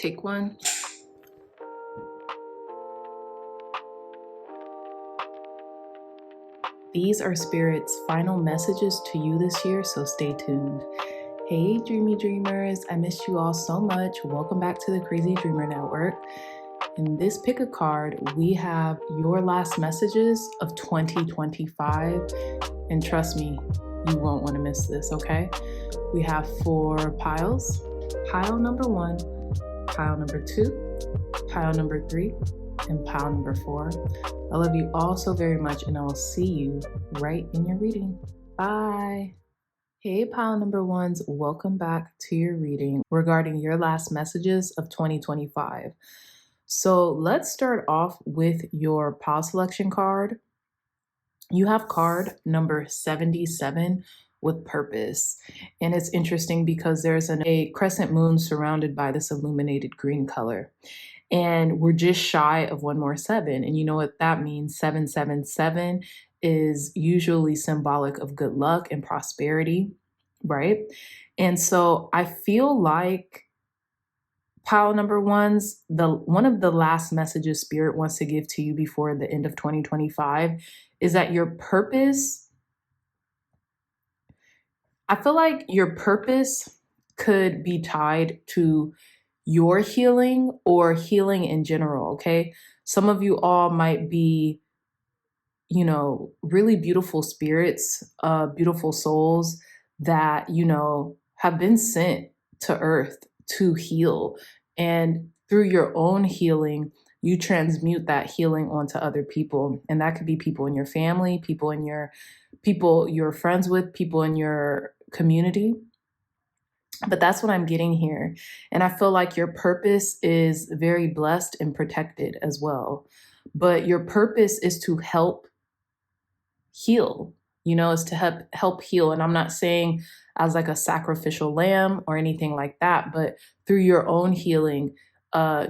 take one. These are Spirit's final messages to you this year, so stay tuned. Hey, dreamy dreamers, I missed you all so much. Welcome back to the Crazy Dreamer Network. In this pick a card, we have your last messages of 2025. And trust me, you won't want to miss this, okay? We have 4 piles. Pile number 1, pile number 2, pile number 3, and pile number 4. I love you all so very much, and I will see you right in your reading. Bye. Hey, pile number 1s, welcome back to your reading regarding your last messages of 2025. So let's start off with your pile selection card. You have card number 77 with purpose. And it's interesting because there's a crescent moon surrounded by this illuminated green color. And we're just shy of one more 7. And you know what that means? 777 is usually symbolic of good luck and prosperity, right? And so I feel like pile number 1s, one of the last messages Spirit wants to give to you before the end of 2025 is that your purpose, I feel like your purpose could be tied to your healing or healing in general, okay? Some of you all might be, really beautiful spirits, beautiful souls that, have been sent to earth to heal. And through your own healing, you transmute that healing onto other people. And that could be people in your family, people you're friends with, people in your community. But that's what I'm getting here. And I feel like your purpose is very blessed and protected as well. But your purpose is to help heal, is to help heal. And I'm not saying as like a sacrificial lamb or anything like that, but through your own healing,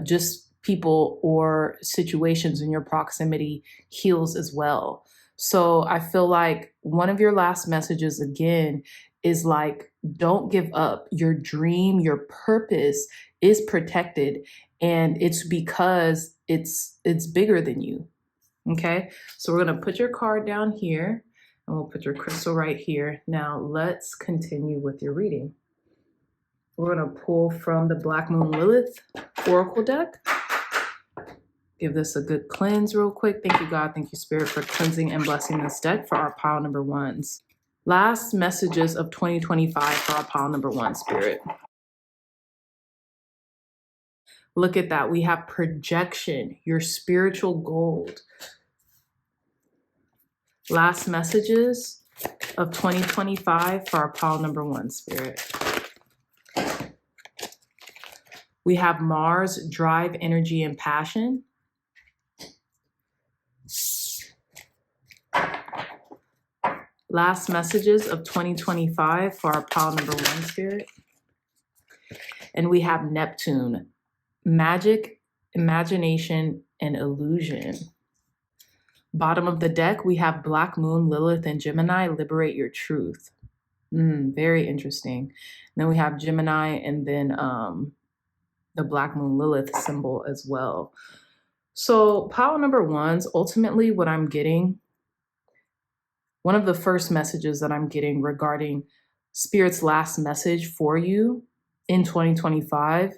just people or situations in your proximity heals as well. So I feel like one of your last messages again is like, don't give up. Your dream, your purpose is protected, and it's because it's bigger than you. Okay, so we're going to put your card down here, and we'll put your crystal right here. Now let's continue with your reading. We're going to pull from the Black Moon Lilith Oracle deck. Give this a good cleanse real quick. Thank you, God. Thank you, Spirit, for cleansing and blessing this deck for our pile number 1s. Last messages of 2025 for our pile number 1, Spirit. Look at that. We have projection, your spiritual gold. Last messages of 2025 for our pile number 1, Spirit. We have Mars, drive, energy, and passion. Last messages of 2025 for our pile number 1, Spirit. And we have Neptune, magic, imagination, and illusion. Bottom of the deck, we have Black Moon, Lilith, and Gemini, liberate your truth. Very interesting. And then we have Gemini and then the Black Moon Lilith symbol as well. So pile number 1s, ultimately what I'm getting, one of the first messages that I'm getting regarding Spirit's last message for you in 2025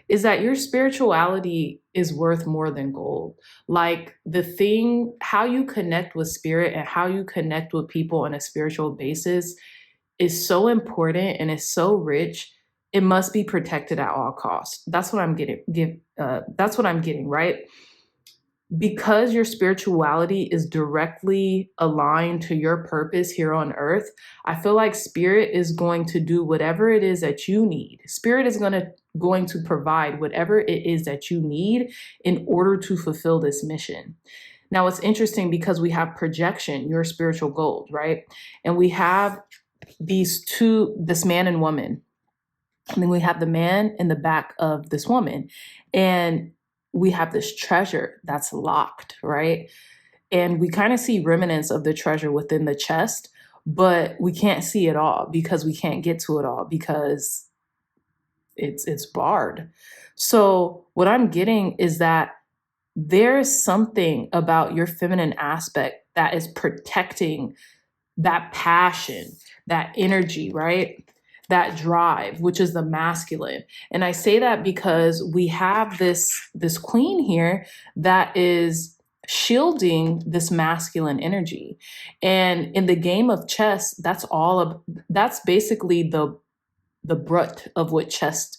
is that your spirituality is worth more than gold. Like how you connect with Spirit and how you connect with people on a spiritual basis is so important and is so rich. It must be protected at all costs. That's what I'm getting. That's what I'm getting, right? Because your spirituality is directly aligned to your purpose here on earth, I feel like Spirit is going to do whatever it is that you need. Spirit is going to provide whatever it is that you need in order to fulfill this mission. Now, it's interesting because we have projection, your spiritual gold, right? And we have these two, this man and woman. And then we have the man in the back of this woman. And we have this treasure that's locked, right? And we kind of see remnants of the treasure within the chest, but we can't see it all because we can't get to it all because it's barred. So what I'm getting is that there's something about your feminine aspect that is protecting that passion, that energy, right? That drive, which is the masculine. And I say that because we have this queen here that is shielding this masculine energy. And in the game of chess, that's basically the brunt of what chess,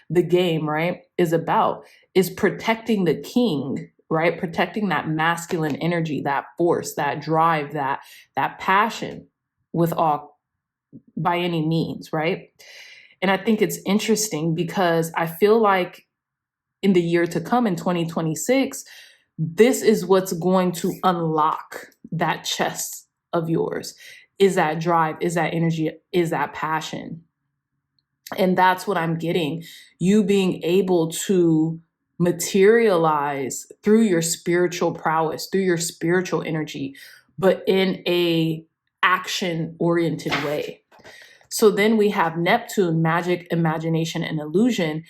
the game, right, is about, is protecting the king, right? Protecting that masculine energy, that force, that drive, that passion with all, by any means, right? And I think it's interesting because I feel like in the year to come, in 2026, this is what's going to unlock that chest of yours, is that drive, is that energy, is that passion. And that's what I'm getting. You being able to materialize through your spiritual prowess, through your spiritual energy, but in a action-oriented way. So then we have Neptune, magic, imagination, and illusion.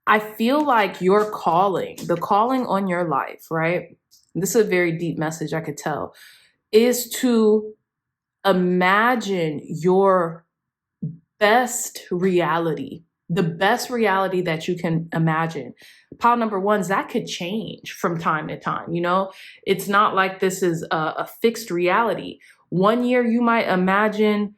I feel like your calling, the calling on your life, right? This is a very deep message, I could tell, is to imagine your best reality, the best reality that you can imagine. Pile number ones, that could change from time to time. You know, it's not like this is a fixed reality. One year you might imagine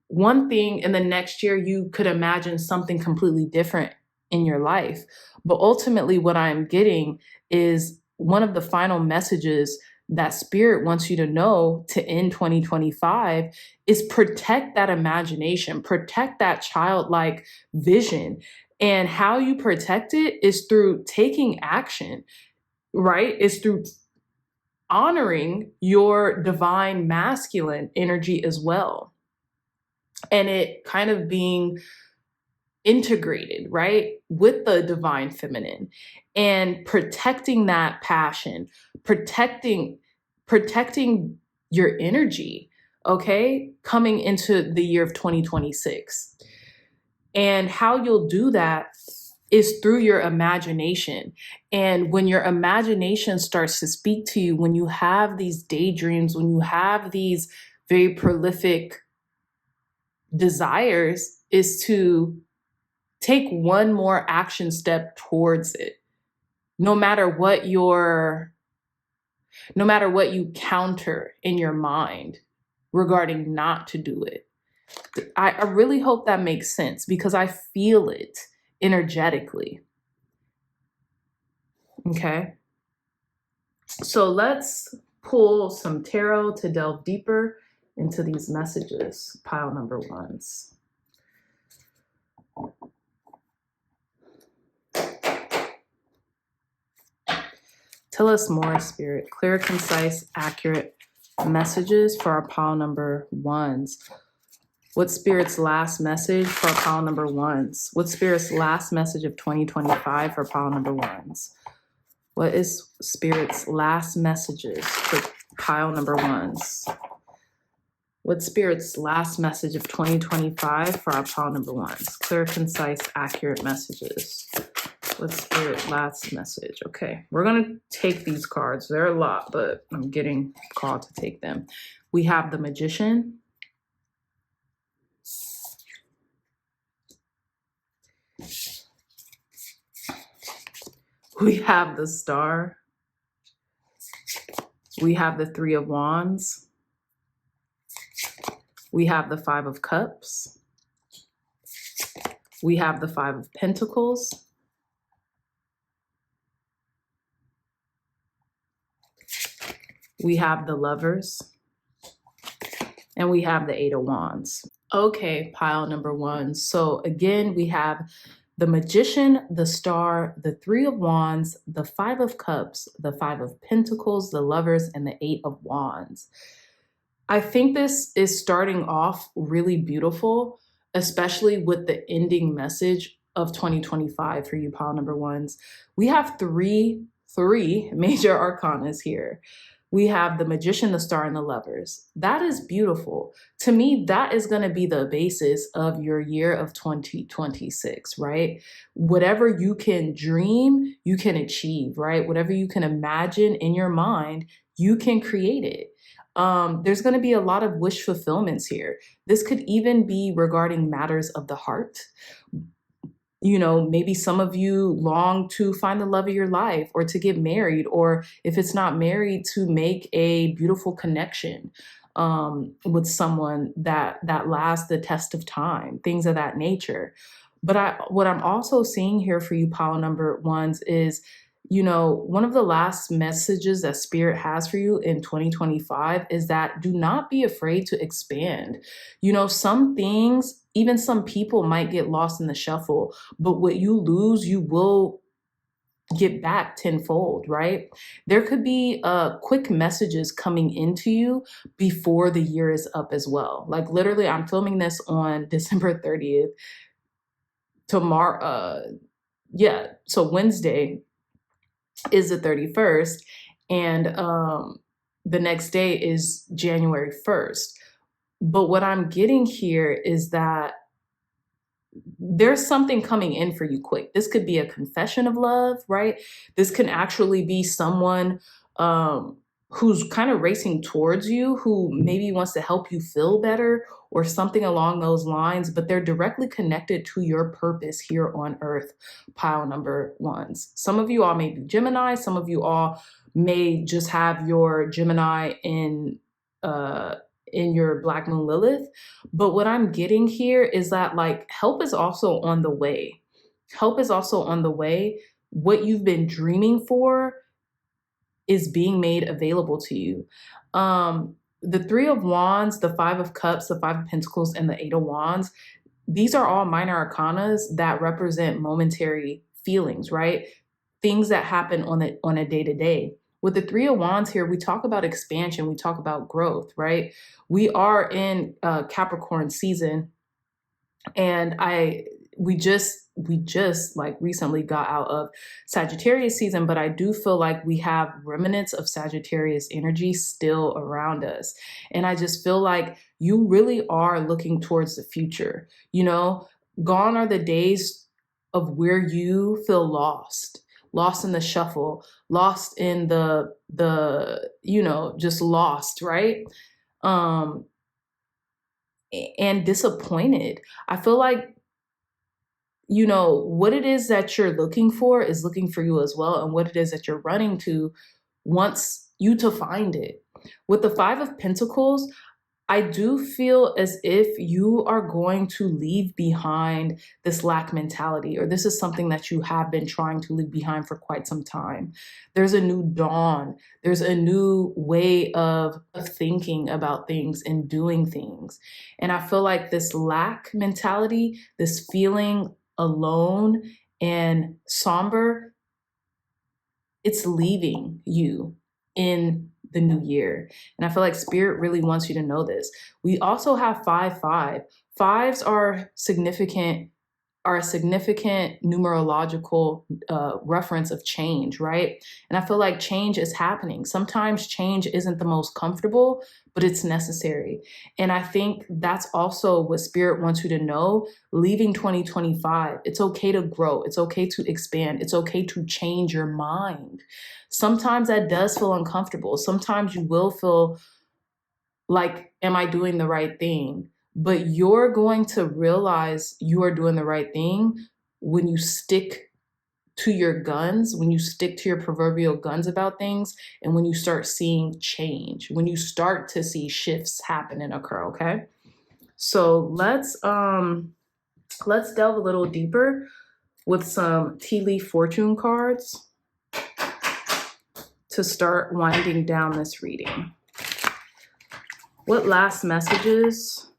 one thing, and the next year you could imagine something completely different in your life. But ultimately, what I'm getting is one of the final messages that spirit wants you to know to end 2025 is protect that imagination, protect that childlike vision. And how you protect it is through taking action, right? It's through honoring your divine masculine energy as well. And it kind of being integrated, right, with the divine feminine, and protecting that passion, protecting your energy, okay, coming into the year of 2026. And how you'll do that is through your imagination. And when your imagination starts to speak to you, when you have these daydreams, when you have these very prolific desires, is to take one more action step towards it. No matter what you counter in your mind regarding not to do it. I really hope that makes sense because I feel it energetically. Okay. So let's pull some tarot to delve deeper into these messages, pile number ones. Tell us more, Spirit. Clear, concise, accurate messages for our pile number ones. What's Spirit's last message for our pile number ones? What's Spirit's last message of 2025 for pile number ones? What is Spirit's last messages for pile number ones? What's Spirit's last message of 2025 for our pile number ones? Clear, concise, accurate messages. What's Spirit's last message? Okay, we're going to take these cards. They're a lot, but I'm getting called to take them. We have the Magician. We have the Star. We have the Three of Wands. We have the Five of Cups. We have the Five of Pentacles. We have the Lovers. And we have the Eight of Wands. Okay, pile number one. So again, we have the Magician, the Star, the Three of Wands, the Five of Cups, the Five of Pentacles, the Lovers, and the Eight of Wands. I think this is starting off really beautiful, especially with the ending message of 2025 for you pile number ones. We have three major arcanas here. We have the Magician, the Star, and the Lovers. That is beautiful. To me, that is going to be the basis of your year of 2026, right? Whatever you can dream, you can achieve, right? Whatever you can imagine in your mind, you can create it. There's going to be a lot of wish fulfillments here. This could even be regarding matters of the heart. You know, maybe some of you long to find the love of your life or to get married, or if it's not married, to make a beautiful connection with someone that lasts the test of time, things of that nature. But what I'm also seeing here for you pile number ones is, you know, one of the last messages that Spirit has for you in 2025 is that do not be afraid to expand. You know, some things, even some people might get lost in the shuffle, but what you lose, you will get back tenfold, right? There could be quick messages coming into you before the year is up as well. Like literally, I'm filming this on December 30th. Tomorrow, so Wednesday is the 31st, and the next day is January 1st. But what I'm getting here is that there's something coming in for you quick. This could be a confession of love, right? This can actually be someone who's kind of racing towards you, who maybe wants to help you feel better or something along those lines, but they're directly connected to your purpose here on earth, pile number ones. Some of you all may be Gemini. Some of you all may just have your Gemini in your Black Moon Lilith. But what I'm getting here is that like help is also on the way. Help is also on the way. What you've been dreaming for is being made available to you. The Three of Wands, the Five of Cups, the Five of Pentacles, and the Eight of Wands, these are all minor arcanas that represent momentary feelings, right? Things that happen on a day-to-day. With the Three of Wands here, we talk about expansion, we talk about growth, right? We are in Capricorn season, and we just like recently got out of Sagittarius season, but I do feel like we have remnants of Sagittarius energy still around us. And I just feel like you really are looking towards the future. You know, gone are the days of where you feel lost in the shuffle, lost in the just lost, right? And disappointed. I feel like, you know, what it is that you're looking for is looking for you as well. And what it is that you're running to wants you to find it. With the Five of Pentacles, I do feel as if you are going to leave behind this lack mentality, or this is something that you have been trying to leave behind for quite some time. There's a new dawn. There's a new way of thinking about things and doing things. And I feel like this lack mentality, this feeling alone and somber, it's leaving you in the new year. And I feel like Spirit really wants you to know this. We also have 5-5. Fives are a significant numerological reference of change, right? And I feel like change is happening. Sometimes change isn't the most comfortable, but it's necessary. And I think that's also what Spirit wants you to know. Leaving 2025, it's okay to grow. It's okay to expand. It's okay to change your mind. Sometimes that does feel uncomfortable. Sometimes you will feel like, am I doing the right thing? But you're going to realize you are doing the right thing when you stick to your guns, when you stick to your proverbial guns about things, and when you start seeing change, when you start to see shifts happen and occur, okay? So let's delve a little deeper with some tea leaf fortune cards to start winding down this reading. What last messages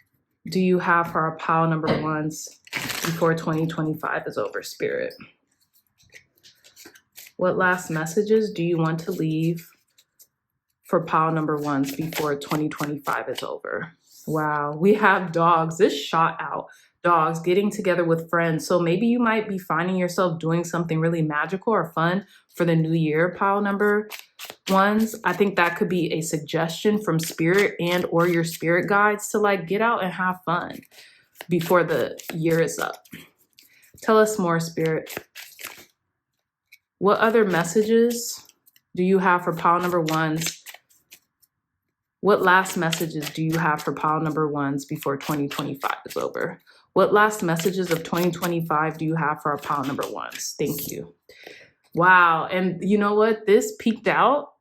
do you have for our pile number ones before 2025 is over, Spirit? What last messages do you want to leave for pile number ones before 2025 is over? Wow. We have dogs. This shot out. Dogs getting together with friends. So maybe you might be finding yourself doing something really magical or fun for the new year, pile number ones. I think that could be a suggestion from spirit and or your spirit guides to like get out and have fun before the year is up. Tell us more, spirit. What other messages do you have for pile number ones? What last messages do you have for pile number ones before 2025 is over? What last messages of 2025 do you have for our pile number ones? Thank you. Wow. And you know what? This peaked out.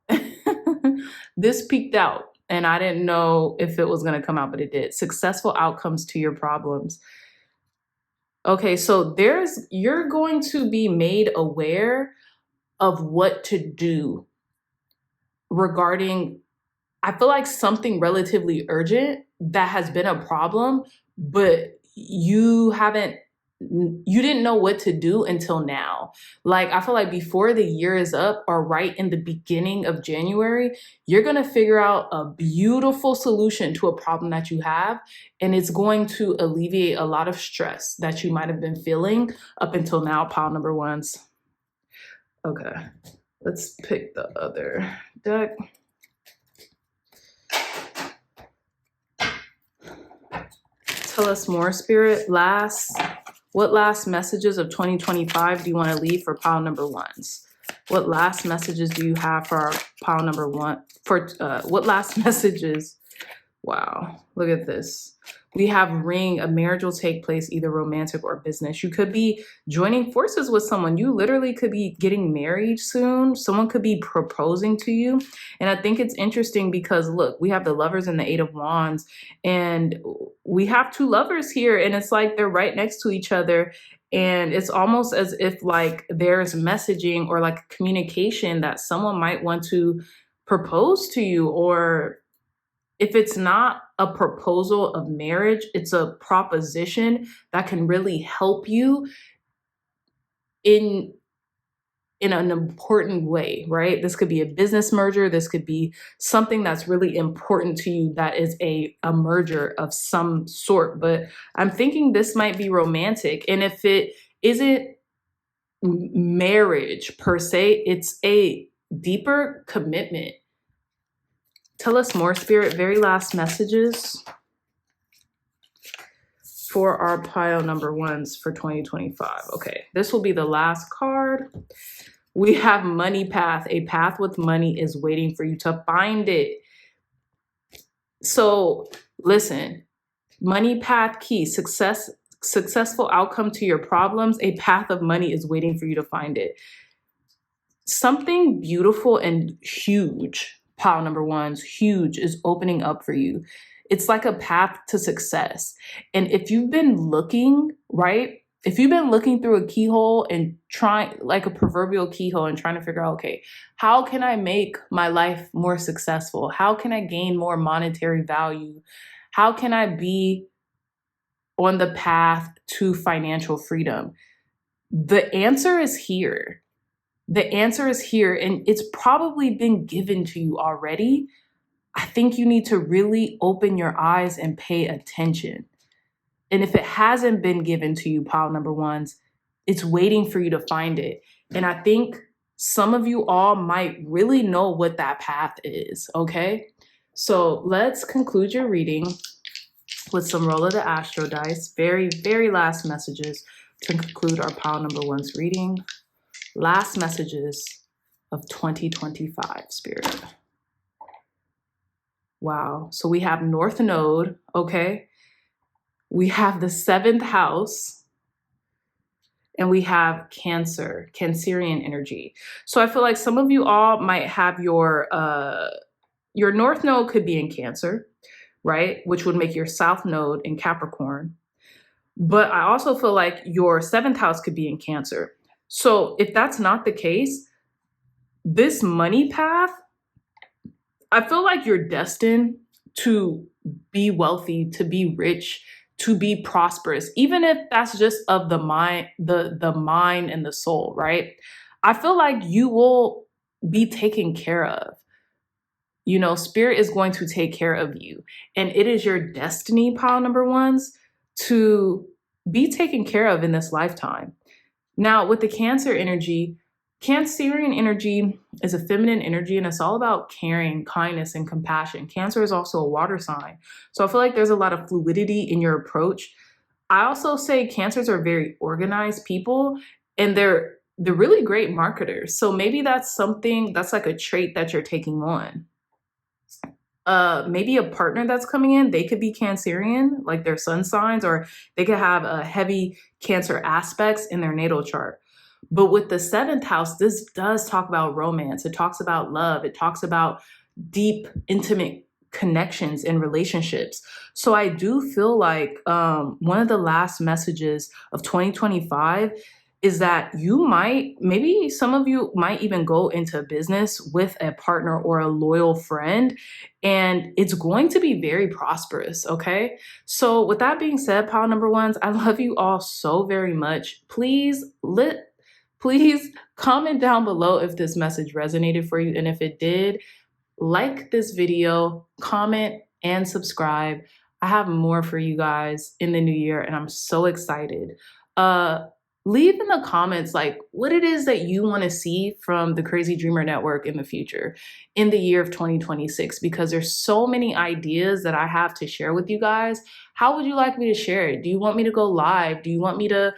This peaked out. And I didn't know if it was going to come out, but it did. Successful outcomes to your problems. Okay, so you're going to be made aware of what to do regarding, I feel like something relatively urgent that has been a problem, but you didn't know what to do until now. Like, I feel like before the year is up or right in the beginning of January, you're going to figure out a beautiful solution to a problem that you have. And it's going to alleviate a lot of stress that you might have been feeling up until now, pile number ones. Okay, let's pick the other deck. Tell us more, spirit. What last messages of 2025 do you want to leave for pile number ones? What last messages do you have for our pile number one? What last messages? Wow, look at this. We have ring. A marriage will take place, either romantic or business. You could be joining forces with someone. You literally could be getting married soon. Someone could be proposing to you. And I think it's interesting because look, we have the lovers and the 8 of wands, and we have 2 lovers here, and it's like they're right next to each other. And it's almost as if like there's messaging or like communication that someone might want to propose to you, or if it's not a proposal of marriage, it's a proposition that can really help you in an important way, right? This could be a business merger. This could be something that's really important to you that is a merger of some sort. But I'm thinking this might be romantic. And if it isn't marriage per se, it's a deeper commitment. Tell us more, spirit. Very last messages for our pile number ones for 2025. Okay, this will be the last card. We have money path. A path with money is waiting for you to find it. So listen, money path key, successful outcome to your problems. A path of money is waiting for you to find it. Something beautiful and huge, pile number ones, huge, is opening up for you. It's like a path to success. And if you've been looking, right? If you've been looking through a keyhole and trying, like a proverbial keyhole, and trying to figure out, okay, how can I make my life more successful? How can I gain more monetary value? How can I be on the path to financial freedom? The answer is here. The answer is here, and it's probably been given to you already. I think you need to really open your eyes and pay attention. And if it hasn't been given to you, pile number ones, it's waiting for you to find it. And I think some of you all might really know what that path is, okay? So let's conclude your reading with some roll of the astro dice. Very, very last messages to conclude our pile number one's reading. Last messages of 2025, spirit. Wow. So we have North Node, okay? We have the 7th house, and we have Cancer, Cancerian energy. So I feel like some of you all might have your North Node could be in Cancer, right? Which would make your South Node in Capricorn. But I also feel like your 7th house could be in Cancer. So if that's not the case, this money path, I feel like you're destined to be wealthy, to be rich, to be prosperous, even if that's just of the mind, the mind and the soul, right? I feel like you will be taken care of. You know, Spirit is going to take care of you. And it is your destiny, pile number ones, to be taken care of in this lifetime. Now, with the Cancer energy, Cancerian energy is a feminine energy, and it's all about caring, kindness, and compassion. Cancer is also a water sign. So I feel like there's a lot of fluidity in your approach. I also say Cancers are very organized people, and they're really great marketers. So maybe that's something that's like a trait that you're taking on. Maybe a partner that's coming in, they could be Cancerian, like their sun signs, or they could have a heavy Cancer aspects in their natal chart. But with the seventh house, this does talk about romance. It talks about love. It talks about deep, intimate connections and relationships. So I do feel like one of the last messages of 2025 is that you might, maybe some of you might even go into business with a partner or a loyal friend, and it's going to be very prosperous, okay? So with that being said, pile number ones, I love you all so very much. Please comment down below if this message resonated for you. And if it did, like this video, comment, and subscribe. I have more for you guys in the new year, and I'm so excited. Leave in the comments like what it is that you want to see from the Crazy Dreamer Network in the future, in the year of 2026, because there's so many ideas that I have to share with you guys. How would you like me to share it? Do you want me to go live? Do you want me to,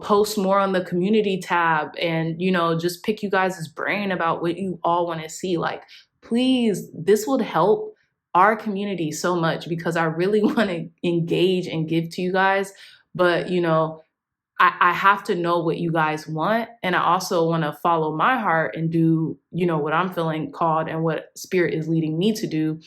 post more on the community tab and, just pick you guys' brain about what you all want to see? Like, please, this would help our community so much because I really want to engage and give to you guys. But, I have to know what you guys want. And I also want to follow my heart and do, what I'm feeling called and what Spirit is leading me to do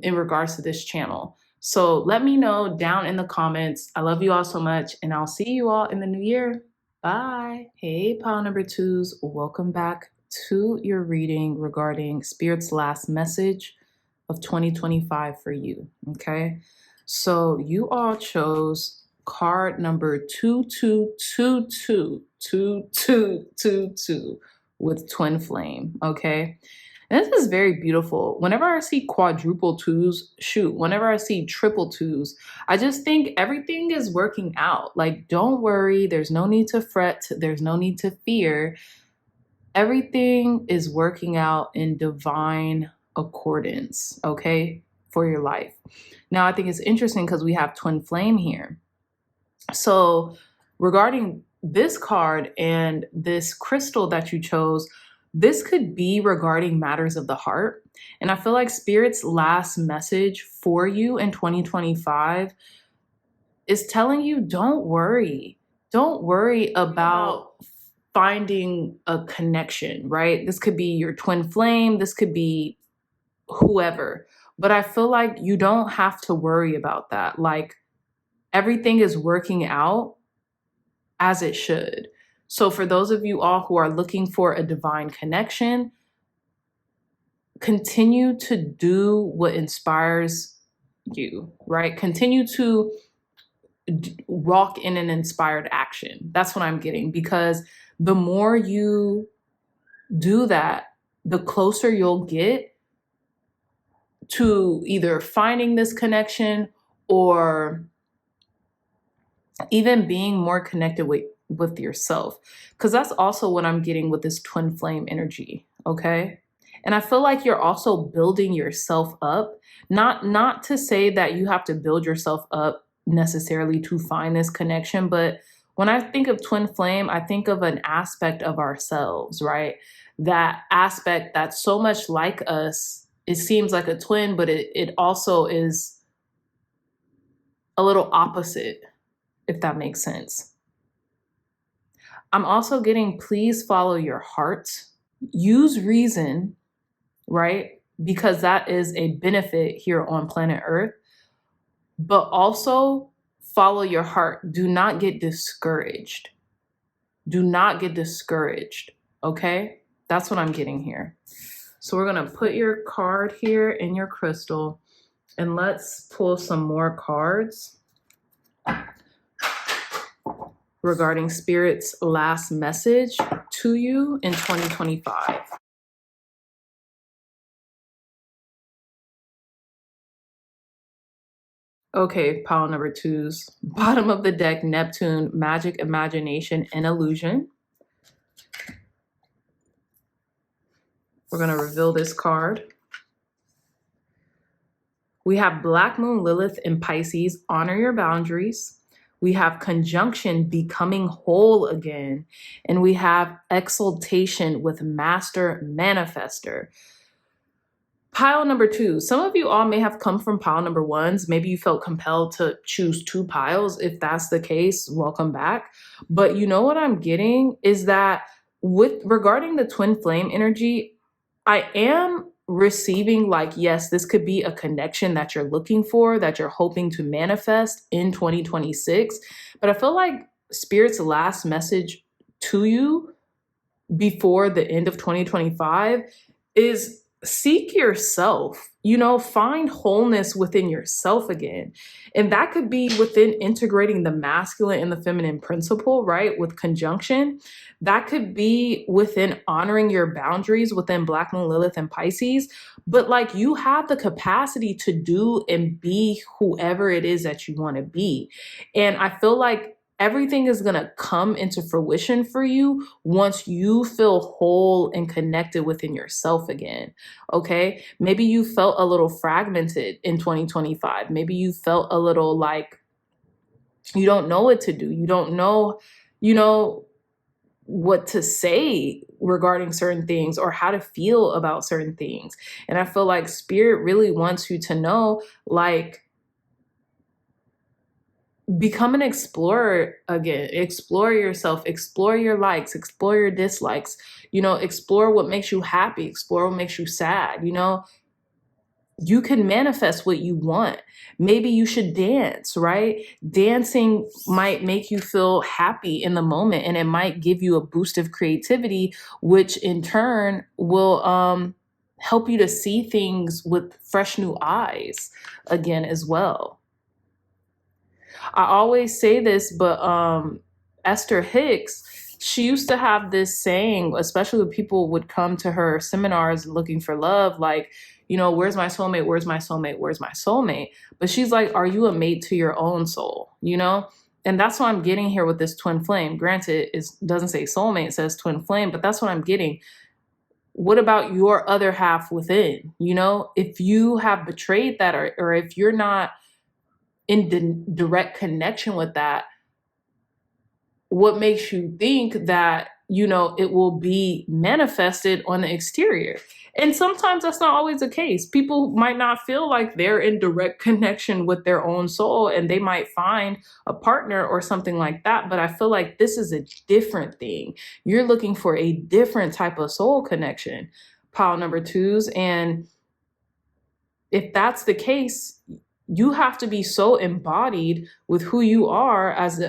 in regards to this channel. So let me know down in the comments. I love you all so much, and I'll see you all in the new year. Bye. Hey, pile number twos. Welcome back to your reading regarding Spirit's last message of 2025 for you. Okay. So you all chose card number 2222 with twin flame. Okay. And this is very beautiful. Whenever I see quadruple twos, whenever I see triple twos, I just think everything is working out. Like, don't worry. There's no need to fret. There's no need to fear. Everything is working out in divine accordance, okay, for your life. Now, I think it's interesting because we have twin flame here. So regarding this card and this crystal that you chose, this could be regarding matters of the heart. And I feel like Spirit's last message for you in 2025 is telling you, don't worry. Don't worry about finding a connection, right? This could be your twin flame. This could be whoever. But I feel like you don't have to worry about that. Like, everything is working out as it should. So for those of you all who are looking for a divine connection, continue to do what inspires you, right? Continue to walk in an inspired action. That's what I'm getting, because the more you do that, the closer you'll get to either finding this connection or even being more connected with yourself. Because that's also what I'm getting with this twin flame energy, okay? And I feel like you're also building yourself up. Not to say that you have to build yourself up necessarily to find this connection, but when I think of twin flame, I think of an aspect of ourselves, right? That aspect that's so much like us. It seems like a twin, but it also is a little opposite, if that makes sense. I'm also getting, please follow your heart. Use reason, right? Because that is a benefit here on planet Earth. But also follow your heart. Do not get discouraged. Do not get discouraged, okay? That's what I'm getting here. So we're going to put your card here in your crystal, and let's pull some more cards regarding Spirit's last message to you in 2025. Okay, pile number twos. Bottom of the deck, Neptune, magic, imagination, and illusion. We're going to reveal this card. We have Black Moon, Lilith, and Pisces, honor your boundaries. We have conjunction, becoming whole again. And we have exaltation with master, manifester. Pile number two. Some of you all may have come from pile number ones. Maybe you felt compelled to choose two piles. If that's the case, welcome back. But you know what I'm getting is that regarding the twin flame energy, I am receiving like, yes, this could be a connection that you're looking for, that you're hoping to manifest in 2026. But I feel like Spirit's last message to you before the end of 2025 is seek yourself, find wholeness within yourself again. And that could be within integrating the masculine and the feminine principle, right? With conjunction. That could be within honoring your boundaries within Black Moon, Lilith, and Pisces. But like, you have the capacity to do and be whoever it is that you want to be. And I feel like everything is going to come into fruition for you once you feel whole and connected within yourself again. Okay. Maybe you felt a little fragmented in 2025. Maybe you felt a little like you don't know what to do. You don't know, what to say regarding certain things or how to feel about certain things. And I feel like Spirit really wants you to know, like, become an explorer again. Explore yourself, explore your likes, explore your dislikes, explore what makes you happy, explore what makes you sad. You can manifest what you want. Maybe you should dance, right? Dancing might make you feel happy in the moment, and it might give you a boost of creativity, which in turn will help you to see things with fresh new eyes again as well. I always say this, but Esther Hicks, she used to have this saying, especially when people would come to her seminars looking for love, like, where's my soulmate? Where's my soulmate? Where's my soulmate? But she's like, are you a mate to your own soul? And that's what I'm getting here with this twin flame. Granted, it doesn't say soulmate, it says twin flame, but that's what I'm getting. What about your other half within? If you have betrayed that, or if you're not in direct connection with that, what makes you think that, it will be manifested on the exterior? And sometimes that's not always the case. People might not feel like they're in direct connection with their own soul, and they might find a partner or something like that. But I feel like this is a different thing. You're looking for a different type of soul connection, pile number twos. And if that's the case, you have to be so embodied with who you are as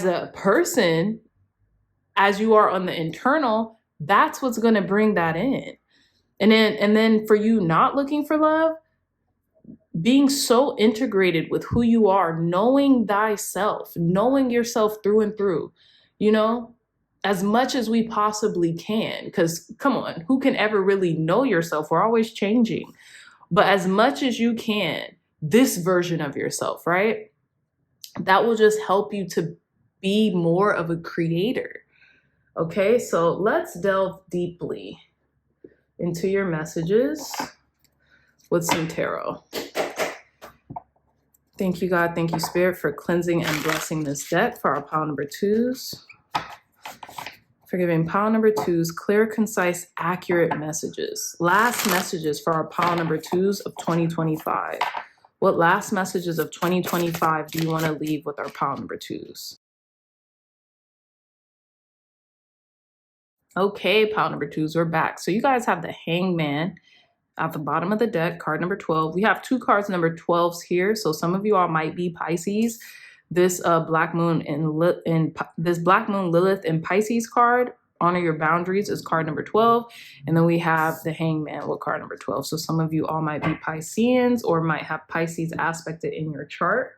a person, as you are on the internal. That's what's going to bring that in. And then for you not looking for love, being so integrated with who you are, knowing thyself, knowing yourself through and through, as much as we possibly can. Because come on, who can ever really know yourself? We're always changing. But as much as you can, this version of yourself, right? That will just help you to be more of a creator. Okay, so let's delve deeply into your messages with some tarot. Thank you, God. Thank you, Spirit, for cleansing and blessing this deck for our pile number twos. For giving pile number twos clear, concise, accurate messages. Last messages for our pile number twos of 2025. What last messages of 2025 do you want to leave with our pile number twos? Okay, pile number twos, we're back. So you guys have the Hangman at the bottom of the deck, card number 12. We have two cards number 12s here. So some of you all might be Pisces. This Black Moon this Black Moon, Lilith, and Pisces card, honor your boundaries, is card number 12. And then we have the Hangman with card number 12. So some of you all might be Pisceans or might have Pisces aspected in your chart.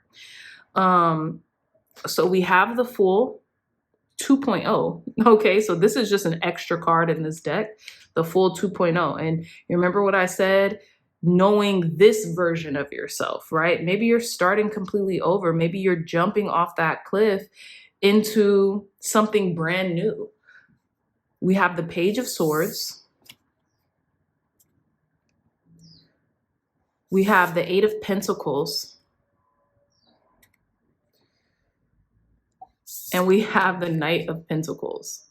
So we have the Fool 2.0. Okay, so this is just an extra card in this deck, the Fool 2.0. And you remember what I said? knowing this version of yourself, right? Maybe you're starting completely over. Maybe you're jumping off that cliff into something brand new. We have the Page of Swords. We have the Eight of Pentacles. And we have the Knight of Pentacles.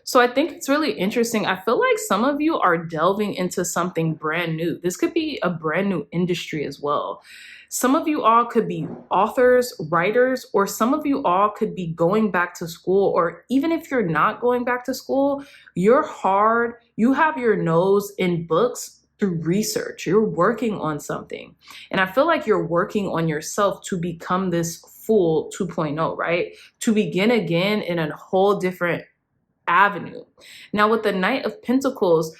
So I think it's really interesting. I feel like some of you are delving into something brand new. This could be a brand new industry as well. Some of you all could be authors, writers, or some of you all could be going back to school, or even if you're not going back to school, you have your nose in books through research. You're working on something. And I feel like you're working on yourself to become this full 2.0, right? To begin again in a whole different avenue. Now with the Knight of Pentacles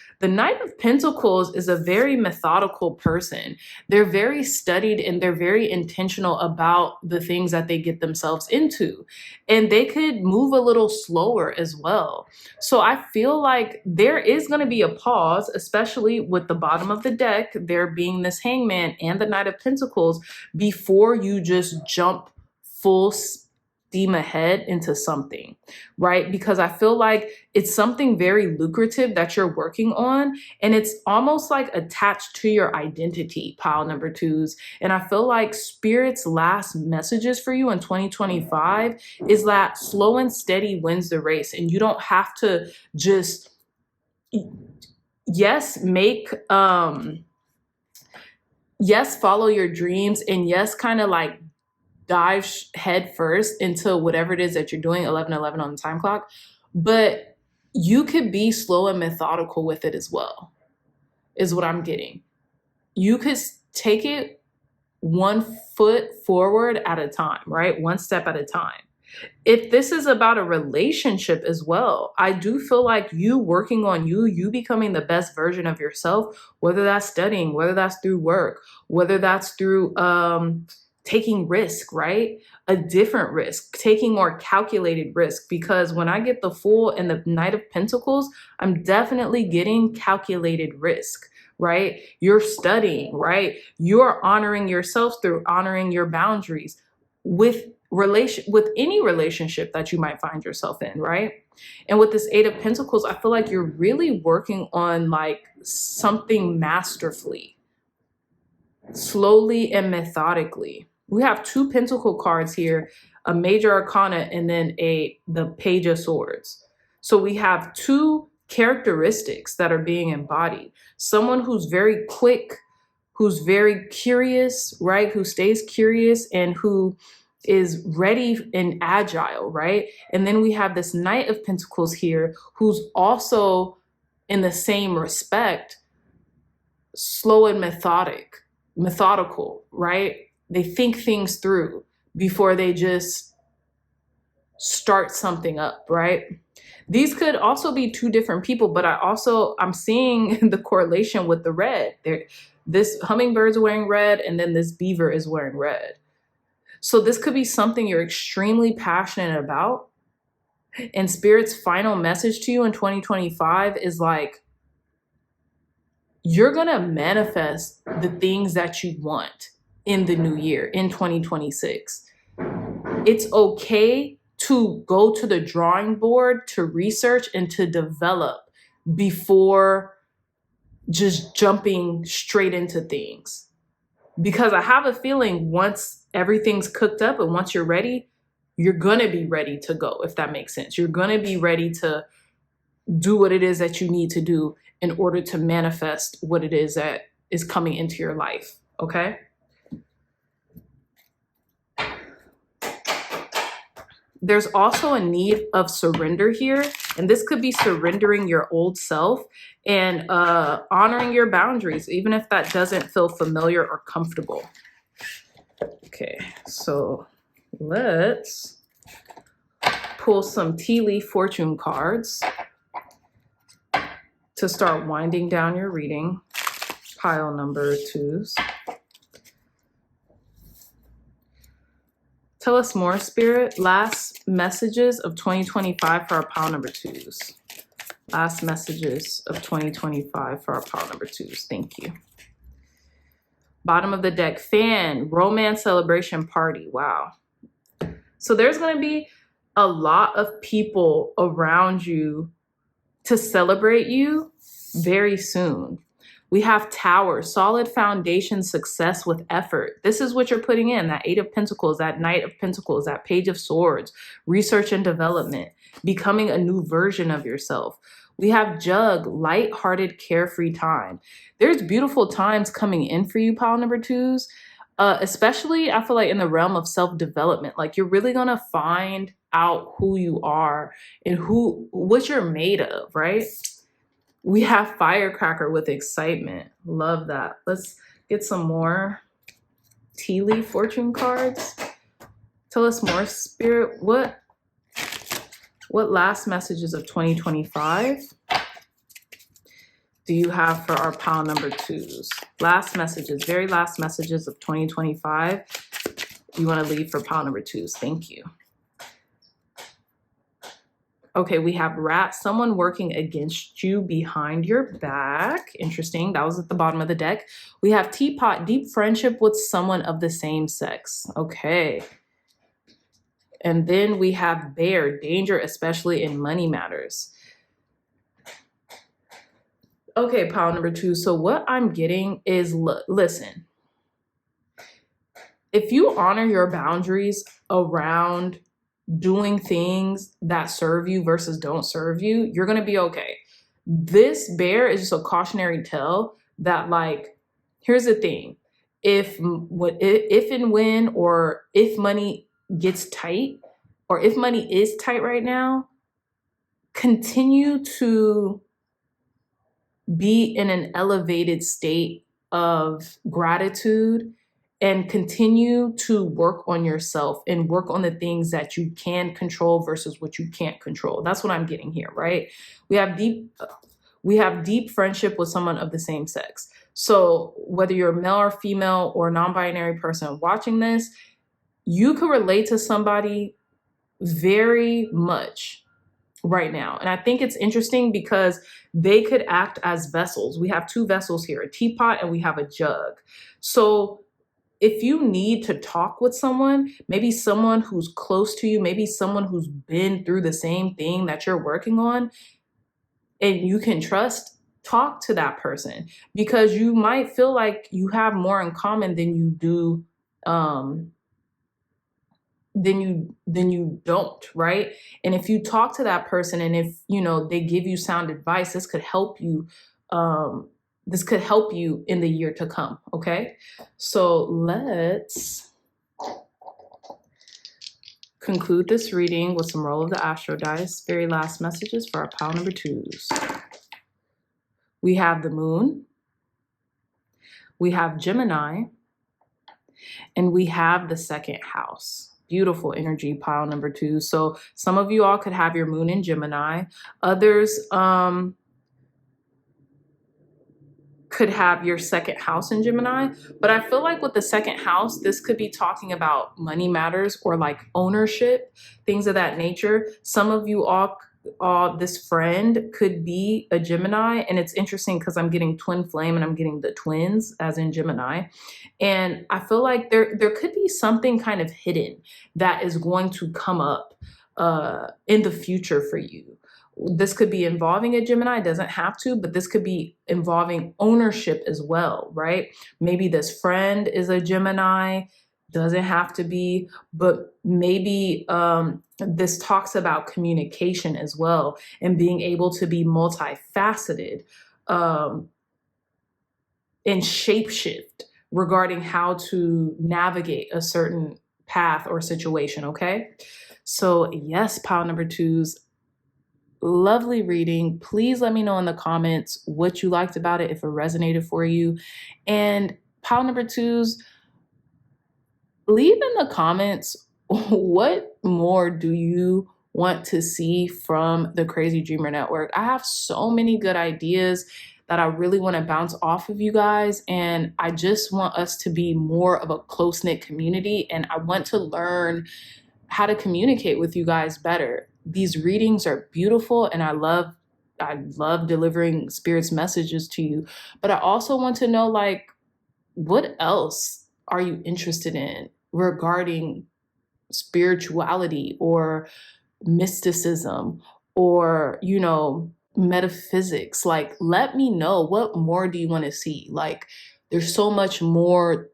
is a very methodical person. They're very studied and they're very intentional about the things that they get themselves into. And they could move a little slower as well. So I feel like there is going to be a pause, especially with the bottom of the deck, there being this Hangman and the Knight of Pentacles, before you just jump full steam ahead into something, right? Because I feel like it's something very lucrative that you're working on, and it's almost like attached to your identity, pile number twos. And I feel like Spirit's last messages for you in 2025 is that slow and steady wins the race, and you don't have to just, yes, follow your dreams, and yes, kind of like dive head first into whatever it is that you're doing, 11:11 on the time clock, but you could be slow and methodical with it as well, is what I'm getting. You could take it 1 foot forward at a time, right? 1 step at a time. If this is about a relationship as well, I do feel like you working on you becoming the best version of yourself, whether that's studying, whether that's through work, whether that's through taking risk, right? A different risk, taking more calculated risk, because when I get the Fool and the Knight of Pentacles, I'm definitely getting calculated risk, right? You're studying, right? You're honoring yourself through honoring your boundaries with any relationship that you might find yourself in, right? And with this Eight of Pentacles, I feel like you're really working on like something masterfully, slowly and methodically. We have 2 Pentacle cards here, a Major Arcana, and then the Page of Swords. So we have 2 characteristics that are being embodied. Someone who's very quick, who's very curious, right? Who stays curious and who is ready and agile, right? And then we have this Knight of Pentacles here, who's also in the same respect, slow and methodical, right? They think things through before they just start something up, right? These could also be 2 different people, but I'm seeing the correlation with the red. This hummingbird's wearing red, and then this beaver is wearing red. So this could be something you're extremely passionate about. And Spirit's final message to you in 2025 is like, you're going to manifest the things that you want in the new year, in 2026. It's okay to go to the drawing board, to research and to develop before just jumping straight into things. Because I have a feeling once everything's cooked up and once you're ready, you're going to be ready to go, if that makes sense. You're going to be ready to do what it is that you need to do in order to manifest what it is that is coming into your life, okay? There's also a need of surrender here, and this could be surrendering your old self and honoring your boundaries, even if that doesn't feel familiar or comfortable. Okay, so let's pull some tea leaf fortune cards to start winding down your reading, pile number twos. Tell us more, Spirit. Last messages of 2025 for our pile number twos. Last messages of 2025 for our pile number 2s. Thank you. Bottom of the deck, fan, romance, celebration, party. Wow. So there's going to be a lot of people around you to celebrate you very soon. We have Tower, solid foundation, success with effort. This is what you're putting in, that 8 of Pentacles, that Knight of Pentacles, that Page of Swords, research and development, becoming a new version of yourself. We have Jug, light-hearted, carefree time. There's beautiful times coming in for you, pile number 2s, especially I feel like in the realm of self-development. Like you're really going to find out who you are and what you're made of, right? We have Firecracker with excitement. Love that. Let's get some more tea leaf fortune cards. Tell us more, Spirit. What last messages of 2025 do you have for our pile number 2s? Last messages, very last messages of 2025 you want to leave for pile number 2s. Thank you. Okay, we have Rat, someone working against you behind your back. Interesting. That was at the bottom of the deck. We have Teapot, deep friendship with someone of the same sex. Okay. And then we have Bear, danger, especially in money matters. Okay, pile number 2. So what I'm getting is, listen, if you honor your boundaries around doing things that serve you versus don't serve you, you're going to be okay. This Bear is just a cautionary tale that, like, here's the thing. If and when, or if money gets tight, or if money is tight right now, continue to be in an elevated state of gratitude and continue to work on yourself and work on the things that you can control versus what you can't control. That's what I'm getting here, right? We have deep friendship with someone of the same sex. So whether you're male or female or non-binary person watching this, you can relate to somebody very much right now. And I think it's interesting because they could act as vessels. We have 2 vessels here, a teapot and we have a jug. So if you need to talk with someone, maybe someone who's close to you, maybe someone who's been through the same thing that you're working on and you can trust, talk to that person, because you might feel like you have more in common than you do, then you don't, right? And if you talk to that person and if, they give you sound advice, this could help you. This could help you in the year to come, okay? So let's conclude this reading with some roll of the Astro dice. Very last messages for our pile number 2s. We have the Moon, we have Gemini, and we have the 2nd house. Beautiful energy, pile number 2. So some of you all could have your Moon in Gemini. Others, could have your 2nd house in Gemini. But I feel like with the 2nd house, this could be talking about money matters or like ownership, things of that nature. Some of you all, this friend could be a Gemini. And it's interesting because I'm getting twin flame and I'm getting the twins as in Gemini. And I feel like there could be something kind of hidden that is going to come up in the future for you. This could be involving a Gemini, it doesn't have to, but this could be involving ownership as well, right? Maybe this friend is a Gemini, doesn't have to be, but maybe this talks about communication as well and being able to be multifaceted and shapeshift regarding how to navigate a certain path or situation, okay? So yes, pile number 2s, lovely reading. Please let me know in the comments what you liked about it, if it resonated for you. And pile number 2s, leave in the comments what more do you want to see from the Crazy Dreamer Network. I have so many good ideas that I really want to bounce off of you guys, and I just want us to be more of a close-knit community, and I want to learn how to communicate with you guys better. These readings are beautiful and I love I love delivering Spirit's messages to you, but I also want to know, like, what else are you interested in regarding spirituality or mysticism or, metaphysics? Like, let me know, what more do you want to see? Like, there's so much more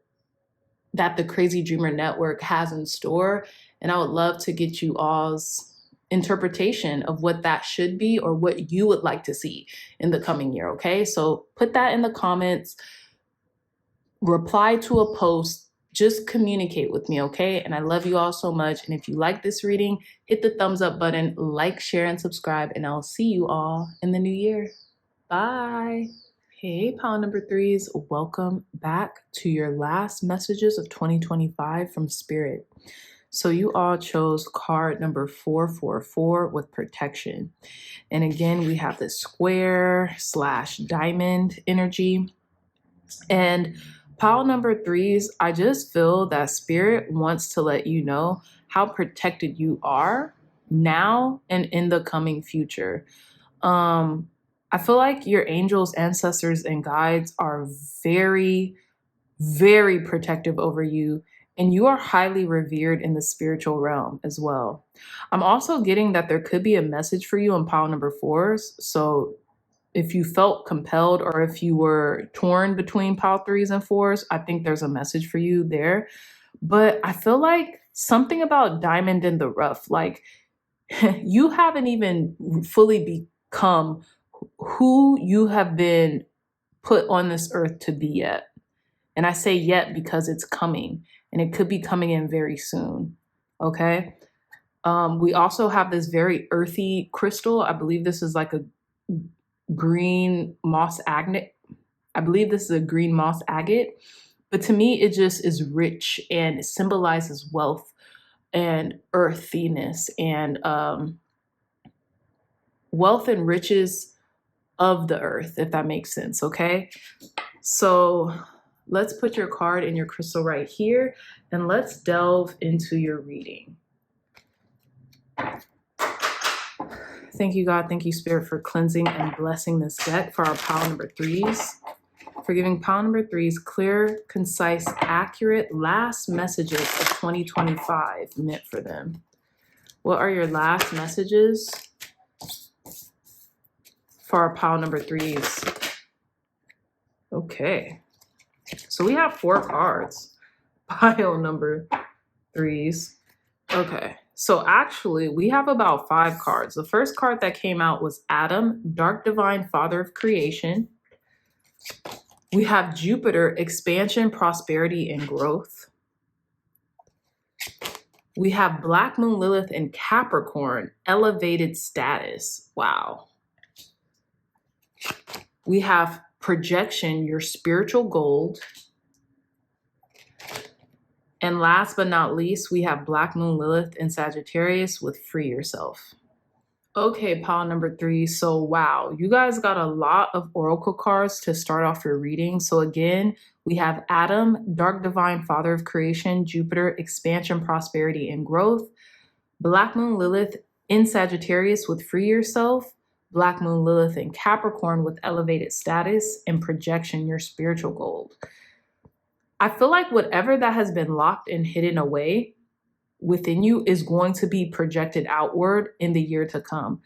that the Crazy Dreamer Network has in store. And I would love to get you all's interpretation of what that should be or what you would like to see in the coming year. Okay. So put that in the comments, reply to a post, just communicate with me. Okay. And I love you all so much. And if you like this reading, hit the thumbs up button, like, share, and subscribe. And I'll see you all in the new year. Bye. Hey, pile number threes, welcome back to your last messages of 2025 from Spirit. So you all chose card number 444 with protection. And again, we have the square/diamond energy. And pile number threes, I just feel that Spirit wants to let you know how protected you are now and in the coming future. I feel like your angels, ancestors, and guides are very, very protective over you, and you are highly revered in the spiritual realm as well. I'm also getting that there could be a message for you on pile number fours. So if you felt compelled or if you were torn between pile threes and fours, I think there's a message for you there. But I feel like something about diamond in the rough, like you haven't even fully become who you have been put on this earth to be yet. And I say yet because it's coming, and it could be coming in very soon. Okay. We also have this very earthy crystal. I believe this is like a green moss agate. I believe this is a green moss agate. But to me, it just is rich and it symbolizes wealth and earthiness and wealth and riches of the earth, if that makes sense. Okay. So let's put your card and your crystal right here and let's delve into your reading. Thank you, God. Thank you, Spirit, for cleansing and blessing this deck for our pile number threes, for giving pile number threes clear, concise, accurate last messages of 2025 meant for them. What are your last messages for our pile number threes? Okay. So we have 4 cards, pile number threes. Okay. So actually we have about 5 cards. The first card that came out was Adam, Dark Divine Father of Creation. We have Jupiter, Expansion, Prosperity, and Growth. We have Black Moon Lilith and Capricorn, Elevated Status. Wow. We have Projection, Your Spiritual Gold. And last but not least, we have Black Moon Lilith and Sagittarius with Free Yourself. Okay, pile number 3. So wow, you guys got a lot of oracle cards to start off your reading. So again, we have Adam, Dark Divine Father of Creation, Jupiter, Expansion, Prosperity, and Growth. Black Moon Lilith in Sagittarius with Free Yourself. Black Moon Lilith in Capricorn with Elevated Status, and Projection, Your Spiritual Gold. I feel like whatever that has been locked and hidden away within you is going to be projected outward in the year to come.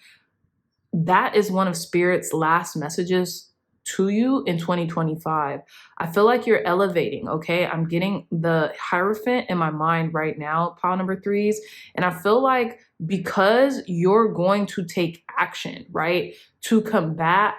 That is one of Spirit's last messages to you in 2025. I feel like you're elevating, okay? I'm getting the Hierophant in my mind right now, pile number threes. And I feel like because you're going to take action, right, to combat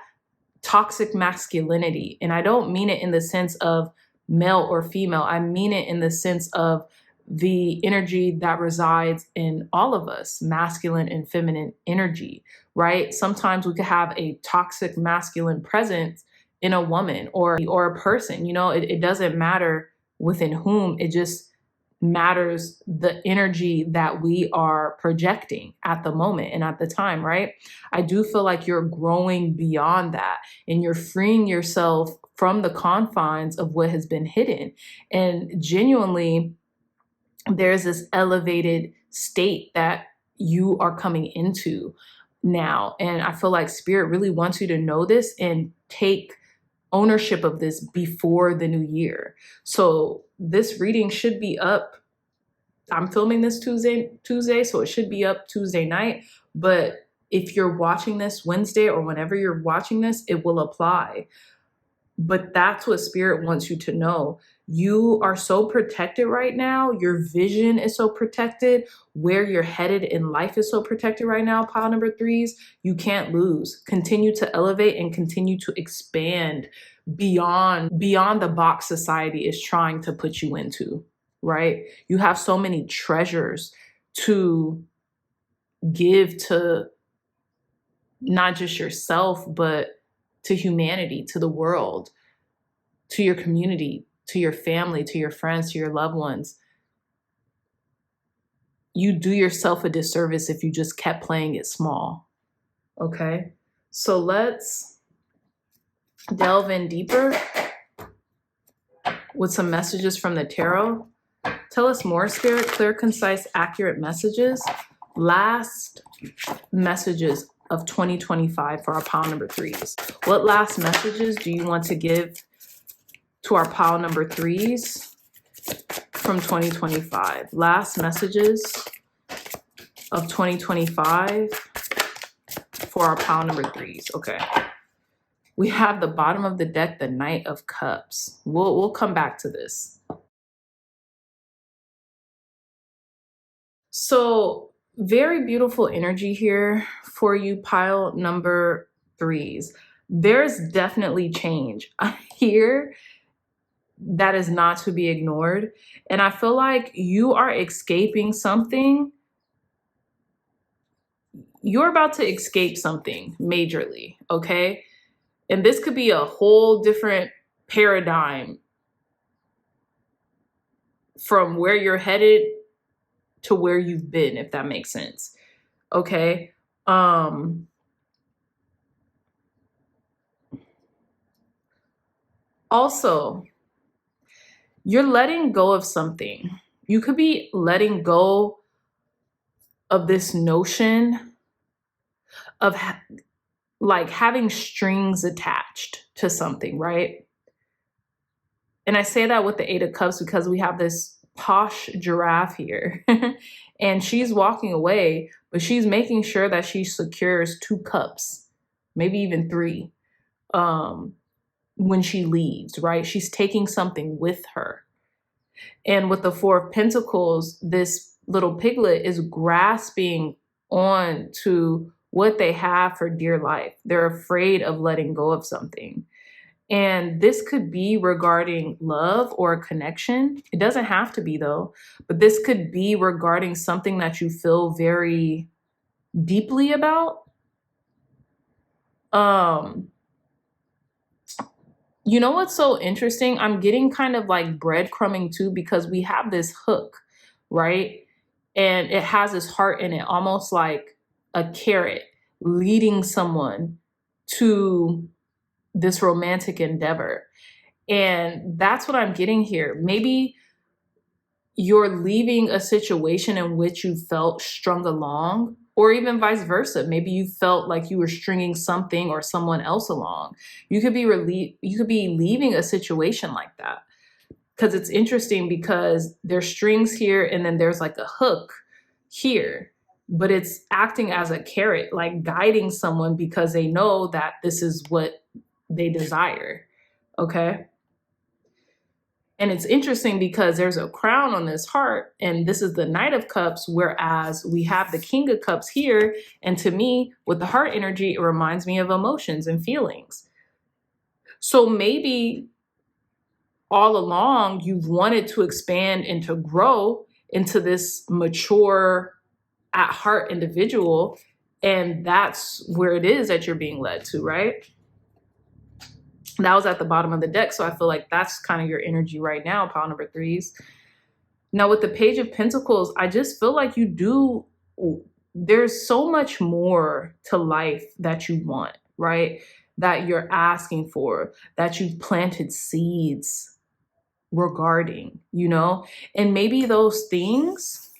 toxic masculinity. And I don't mean it in the sense of male or female. I mean it in the sense of the energy that resides in all of us, masculine and feminine energy, right? Sometimes we could have a toxic masculine presence in a woman or a person, you know, it doesn't matter within whom, it just matters the energy that we are projecting at the moment and at the time, right? I do feel like you're growing beyond that and you're freeing yourself from the confines of what has been hidden. And genuinely, there's this elevated state that you are coming into. now. And I feel like Spirit really wants you to know this and take ownership of this before the new year. So this reading should be up. I'm filming this Tuesday, so it should be up Tuesday night. But if you're watching this Wednesday or whenever you're watching this, it will apply. But that's what Spirit wants you to know. You are so protected right now. Your vision is so protected. Where you're headed in life is so protected right now, pile number threes. You can't lose. Continue to elevate and continue to expand beyond the box society is trying to put you into, right? You have so many treasures to give to not just yourself, but to humanity, to the world, to your community, to your family, to your friends, to your loved ones. You do yourself a disservice if you just kept playing it small. Okay? So let's delve in deeper with some messages from the tarot. Tell us more, Spirit. Clear, concise, accurate messages. Last messages of 2025 for our pile number threes. What last messages do you want to give to our pile number threes from 2025? Last messages of 2025 for our pile number threes. Okay. We have the bottom of the deck, the Knight of Cups. We'll come back to this. So very beautiful energy here for you, pile number threes. There's definitely change here that is not to be ignored. And I feel like you are escaping something. You're about to escape something majorly, okay? And this could be a whole different paradigm from where you're headed to where you've been, if that makes sense. Okay. Also, you're letting go of something. You could be letting go of this notion of like having strings attached to something, right? And I say that with the Eight of Cups because we have this posh giraffe here and she's walking away, but she's making sure that she secures 2 cups, maybe even 3, when she leaves, right? She's taking something with her. And with the Four of Pentacles, this little piglet is grasping on to what they have for dear life. They're afraid of letting go of something. And this could be regarding love or a connection. It doesn't have to be though, but this could be regarding something that you feel very deeply about. You know what's so interesting? I'm getting kind of like breadcrumbing too, because we have this hook, right? And it has this heart in it, almost like a carrot leading someone to this romantic endeavor. And that's what I'm getting here. Maybe you're leaving a situation in which you felt strung along, or even vice versa. Maybe you felt like you were stringing something or someone else along. You could be leaving a situation like that. Because it's interesting because there's strings here and then there's like a hook here, but it's acting as a carrot, like guiding someone because they know that this is what they desire. Okay. And it's interesting because there's a crown on this heart and this is the Knight of Cups, whereas we have the King of Cups here. And to me, with the heart energy, it reminds me of emotions and feelings. So maybe all along you've wanted to expand and to grow into this mature at heart individual. And that's where it is that you're being led to, right? That was at the bottom of the deck. So I feel like that's kind of your energy right now, pile number threes. Now with the Page of Pentacles, I just feel like there's so much more to life that you want, right? That you're asking for, that you've planted seeds regarding, and maybe those things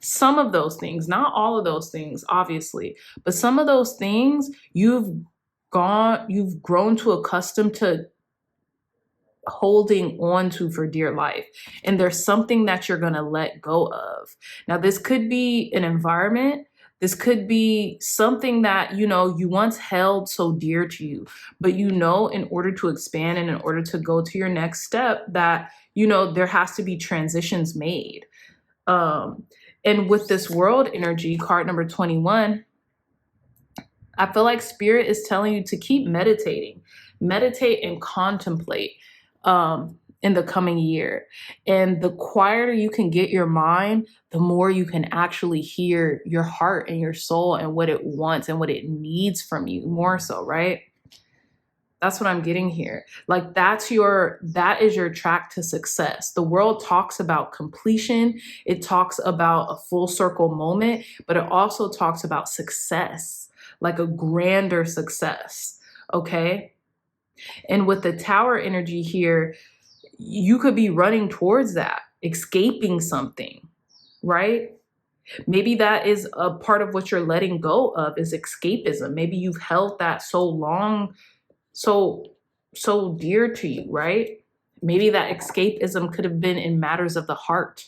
Some of those things, not all of those things, obviously, but some of those things you've grown to accustom to holding on to for dear life. And there's something that you're going to let go of. Now, this could be an environment. This could be something that, you know, you once held so dear to you, but you know, in order to expand and in order to go to your next step that, you know, there has to be transitions made. And with this world energy, card number 21, I feel like spirit is telling you to keep meditating, meditate and contemplate in the coming year. And the quieter you can get your mind, the more you can actually hear your heart and your soul and what it wants and what it needs from you more so, right? That's what I'm getting here. Like that is your track to success. The world talks about completion. It talks about a full circle moment, but it also talks about success, like a grander success. Okay. And with the tower energy here, you could be running towards that, escaping something, right? Maybe that is a part of what you're letting go of is escapism. Maybe you've held that so long, so dear to you, right? Maybe that escapism could have been in matters of the heart.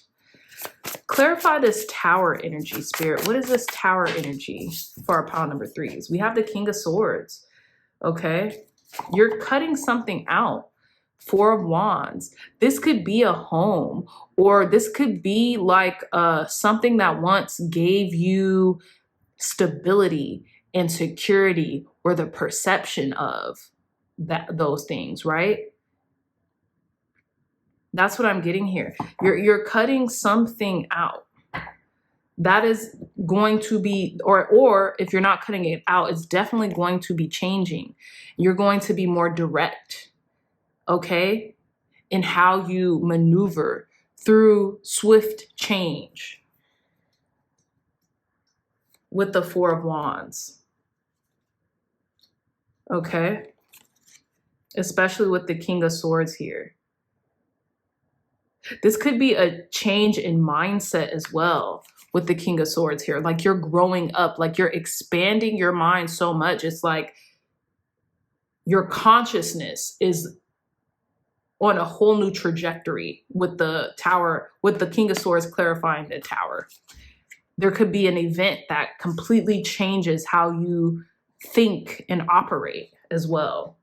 Clarify this tower energy, spirit. What is this tower energy for our pile number 3s? We have the King of Swords, okay? You're cutting something out. 4 of Wands. This could be a home, or this could be like something that once gave you stability and security, or the perception of those things, right? That's what I'm getting here. You're cutting something out. That is going to be, or if you're not cutting it out, it's definitely going to be changing. You're going to be more direct, okay, in how you maneuver through swift change with the 4 of Wands, okay, especially with the King of Swords here. This could be a change in mindset as well with the King of Swords here. Like you're growing up, like you're expanding your mind so much. It's like your consciousness is on a whole new trajectory with the tower, with the King of Swords clarifying the tower. There could be an event that completely changes how you think and operate as well.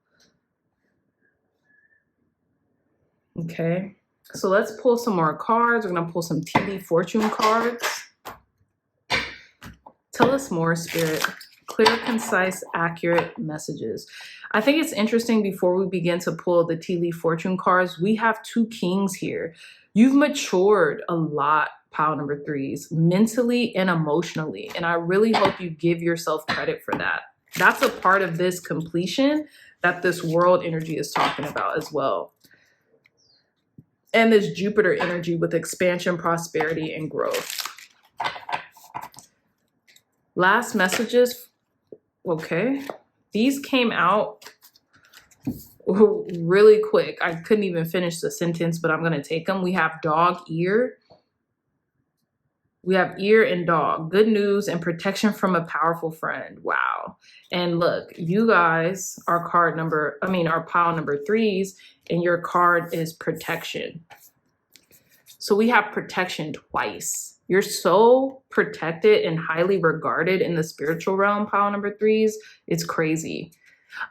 Okay. So let's pull some more cards. We're going to pull some tea leaf fortune cards. Tell us more, Spirit. Clear, concise, accurate messages. I think it's interesting before we begin to pull the tea leaf fortune cards, we have 2 kings here. You've matured a lot, pile number 3s, mentally and emotionally. And I really hope you give yourself credit for that. That's a part of this completion that this world energy is talking about as well. And this Jupiter energy with expansion, prosperity, and growth. Last messages. Okay. These came out really quick. I couldn't even finish the sentence, but I'm going to take them. We have dog ear. We have ear and dog. Good news and protection from a powerful friend. Wow. And look, you guys are our pile number 3s, and your card is protection. So we have protection twice. You're so protected and highly regarded in the spiritual realm, pile number 3s. It's crazy.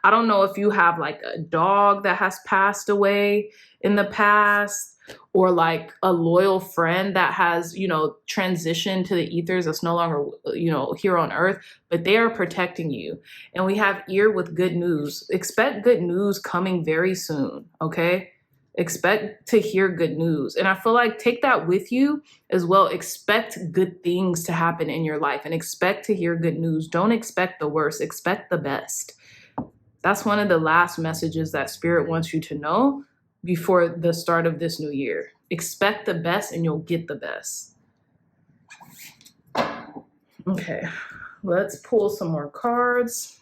I don't know if you have like a dog that has passed away in the past, or like a loyal friend that has, transitioned to the ethers that's no longer, here on earth, but they are protecting you. And we have ear with good news. Expect good news coming very soon, okay? Expect to hear good news. And I feel like take that with you as well. Expect good things to happen in your life and expect to hear good news. Don't expect the worst, expect the best. That's one of the last messages that Spirit wants you to know before the start of this new year. Expect the best and you'll get the best. Okay, let's pull some more cards.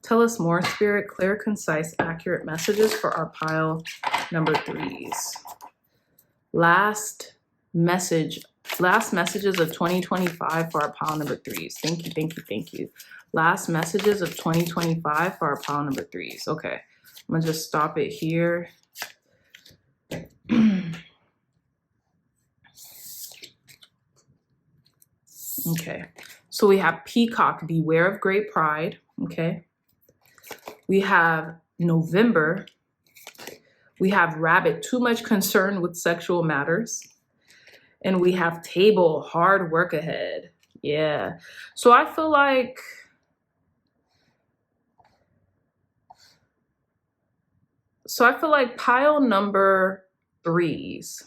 Tell us more, Spirit. Clear, concise, accurate messages for our pile number 3s. Last messages of 2025 for our pile number 3s. Thank you, thank you, thank you. Last messages of 2025 for our pile number 3s. Okay, I'm gonna just stop it here. Okay, so we have Peacock, beware of great pride. Okay, we have November. We have Rabbit, too much concern with sexual matters. And we have Table, hard work ahead. Yeah, so I feel like pile number 3s,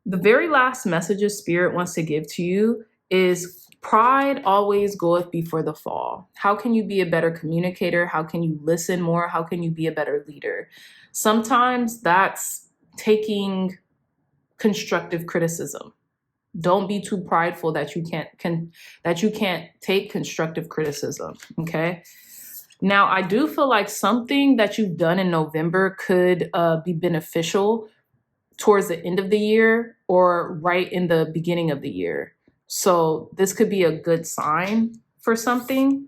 the very last messages Spirit wants to give to you is pride always goeth before the fall. How can you be a better communicator? How can you listen more? How can you be a better leader? Sometimes that's taking constructive criticism. Don't be too prideful that you can't take constructive criticism, okay? Now, I do feel like something that you've done in November could be beneficial towards the end of the year or right in the beginning of the year. So this could be a good sign for something.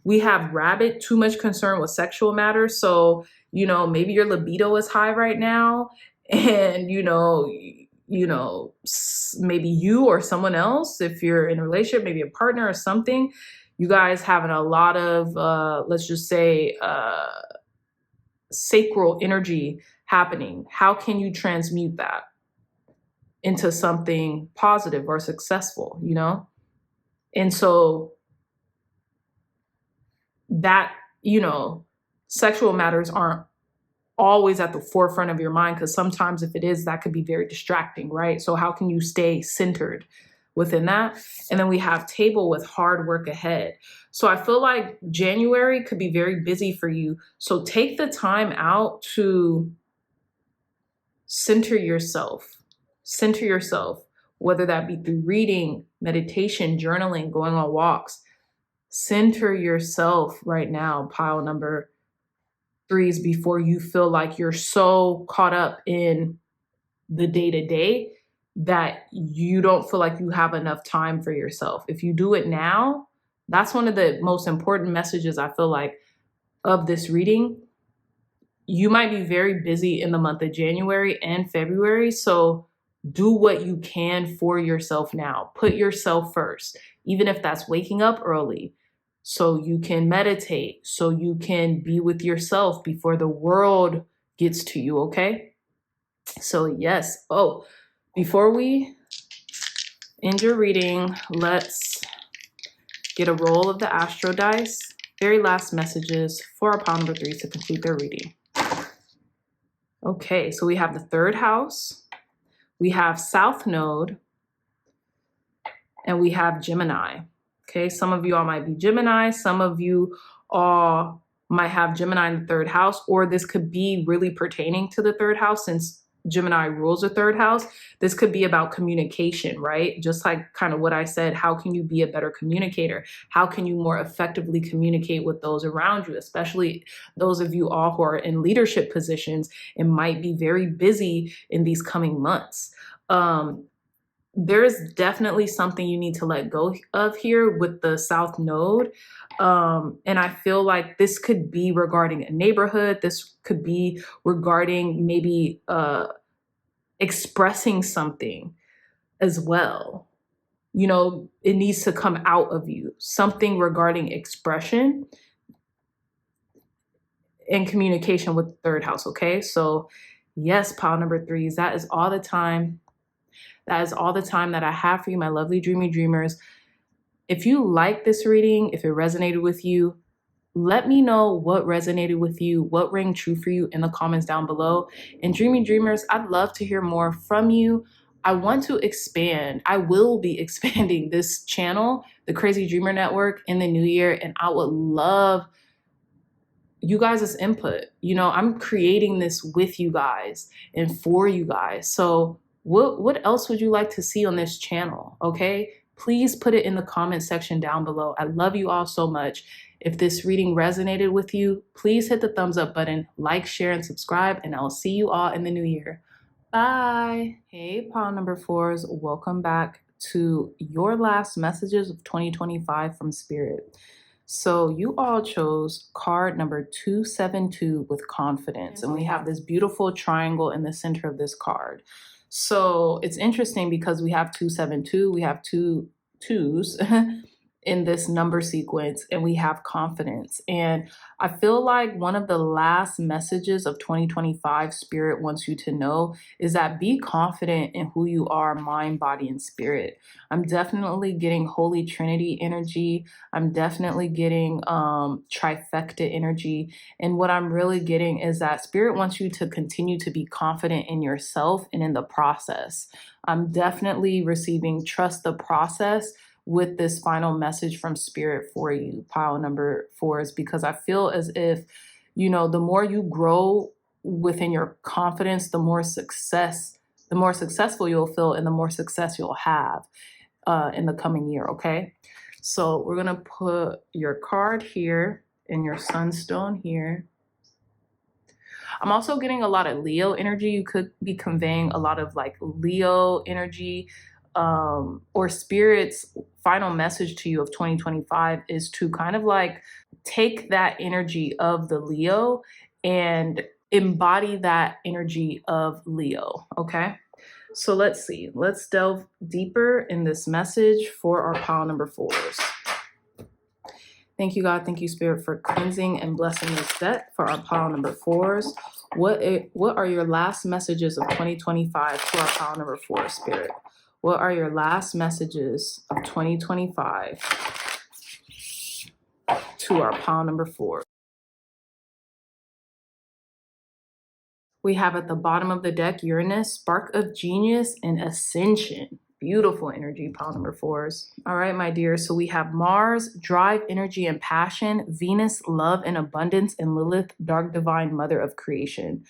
We have Rabbit, too much concern with sexual matters. So, maybe your libido is high right now, and, maybe you or someone else, if you're in a relationship, maybe a partner or something, you guys having a lot of, let's just say, sacral energy happening. How can you transmute that into something positive or successful, And so that, sexual matters aren't always at the forefront of your mind, because sometimes if it is, that could be very distracting, right? So how can you stay centered within that? And then we have Table with hard work ahead. So I feel like January could be very busy for you. So take the time out to center yourself, whether that be through reading, meditation, journaling, going on walks. Center yourself right now, pile number 3s, before you feel like you're so caught up in the day-to-day that you don't feel like you have enough time for yourself. If you do it now, that's one of the most important messages I feel like of this reading. You might be very busy in the month of January and February, so do what you can for yourself now. Put yourself first, even if that's waking up early so you can meditate, so you can be with yourself before the world gets to you, okay? So yes. Oh, before we end your reading, let's get a roll of the Astro Dice. Very last messages for our pile number 3s to complete their reading. Okay, so we have the 3rd house, we have South Node, and we have Gemini. Okay, some of you all might be Gemini, some of you all might have Gemini in the 3rd house, or this could be really pertaining to the 3rd house since Gemini rules the 3rd house. This could be about communication, right? Just like kind of what I said, how can you be a better communicator? How can you more effectively communicate with those around you, especially those of you all who are in leadership positions and might be very busy in these coming months. There's definitely something you need to let go of here with the South Node. And I feel like this could be regarding a neighborhood. This could be regarding maybe expressing something as well. It needs to come out of you. Something regarding expression and communication with the 3rd house, okay? So yes, pile number 3s, that is all the time. That is all the time that I have for you, my lovely dreamy dreamers. If you like this reading, if it resonated with you, let me know what resonated with you, what rang true for you in the comments down below. And dreamy dreamers, I'd love to hear more from you. I want to expand. I will be expanding this channel, the Crazy Dreamer Network, in the new year. And I would love you guys' input. I'm creating this with you guys and for you guys. So what else would you like to see on this channel? Okay, please put it in the comment section down below. I love you all so much. If this reading resonated with you, please hit the thumbs up button, like, share, and subscribe, and I'll see you all in the new year. Bye. Hey, pile number fours. Welcome back to your last messages of 2025 from Spirit. So you all chose card number 272 with confidence. And we have this beautiful triangle in the center of this card. So it's interesting because we have 272, we have two twos in this number sequence, and we have confidence. And I feel like one of the last messages of 2025 Spirit wants you to know is that be confident in who you are, mind, body, and spirit. I'm definitely getting Holy Trinity energy. I'm definitely getting trifecta energy. And what I'm really getting is that Spirit wants you to continue to be confident in yourself and in the process. I'm definitely receiving trust the process with this final message from Spirit for you, pile number fours, because I feel as if, the more you grow within your confidence, the more successful you'll feel and the more success you'll have in the coming year, okay? So we're gonna put your card here and your sunstone here. I'm also getting a lot of Leo energy. You could be conveying a lot of like Leo energy, or Spirit's final message to you of 2025 is to kind of like take that energy of the Leo and embody that energy of Leo, okay? So let's see. Let's delve deeper in this message for our pile number fours. Thank you, God. Thank you, Spirit, for cleansing and blessing this deck for our pile number fours. What are your last messages of 2025 to our pile number four, Spirit? What are your last messages of 2025 to our pile number four? We have at the bottom of the deck Uranus, Spark of Genius, and Ascension. Beautiful energy, pile number fours. All right, my dear. So we have Mars, Drive, Energy, and Passion, Venus, Love and Abundance, and Lilith, Dark Divine Mother of Creation.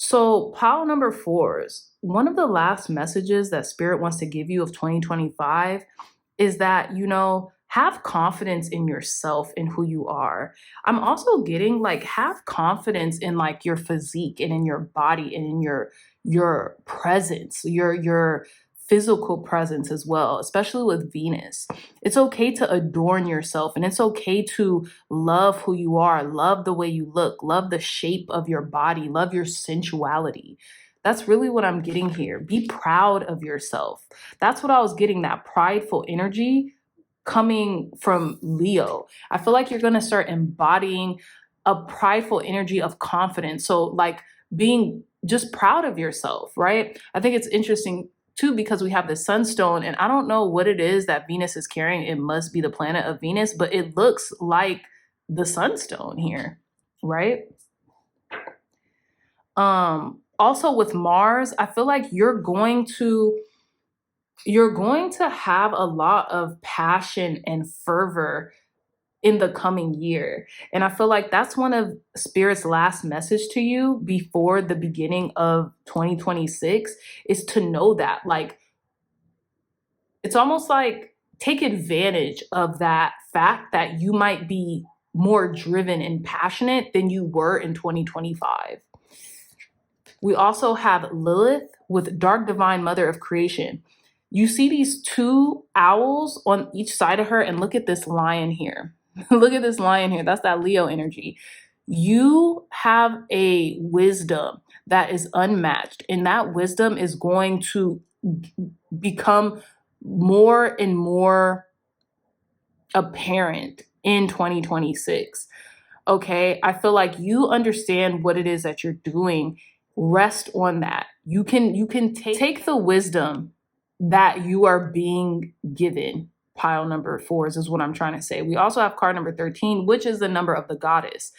So pile number fours, one of the last messages that Spirit wants to give you of 2025 is that, have confidence in yourself and who you are. I'm also getting like have confidence in like your physique and in your body and in your presence, your physical presence as well, especially with Venus. It's okay to adorn yourself and it's okay to love who you are, love the way you look, love the shape of your body, love your sensuality. That's really what I'm getting here. Be proud of yourself. That's what I was getting, that prideful energy coming from Leo. I feel like you're going to start embodying a prideful energy of confidence. So like being just proud of yourself, right? I think it's interesting too, because we have the sunstone and I don't know what it is that Venus is carrying. It must be the planet of Venus, but it looks like the sunstone here, right? Also with Mars, I feel like you're going to have a lot of passion and fervor in the coming year. And I feel like that's one of Spirit's last message to you before the beginning of 2026 is to know that. Like, it's almost like take advantage of that fact that you might be more driven and passionate than you were in 2025. We also have Lilith with Dark Divine Mother of Creation. You see these two owls on each side of her, and look at this lion here. Look at this lion here. That's that Leo energy. You have a wisdom that is unmatched, and that wisdom is going to become more and more apparent in 2026. Okay, I feel like you understand what it is that you're doing. Rest on that. You can take the wisdom that you are being given. Pile number fours is what I'm trying to say. We also have card number 13, which is the number of the goddess.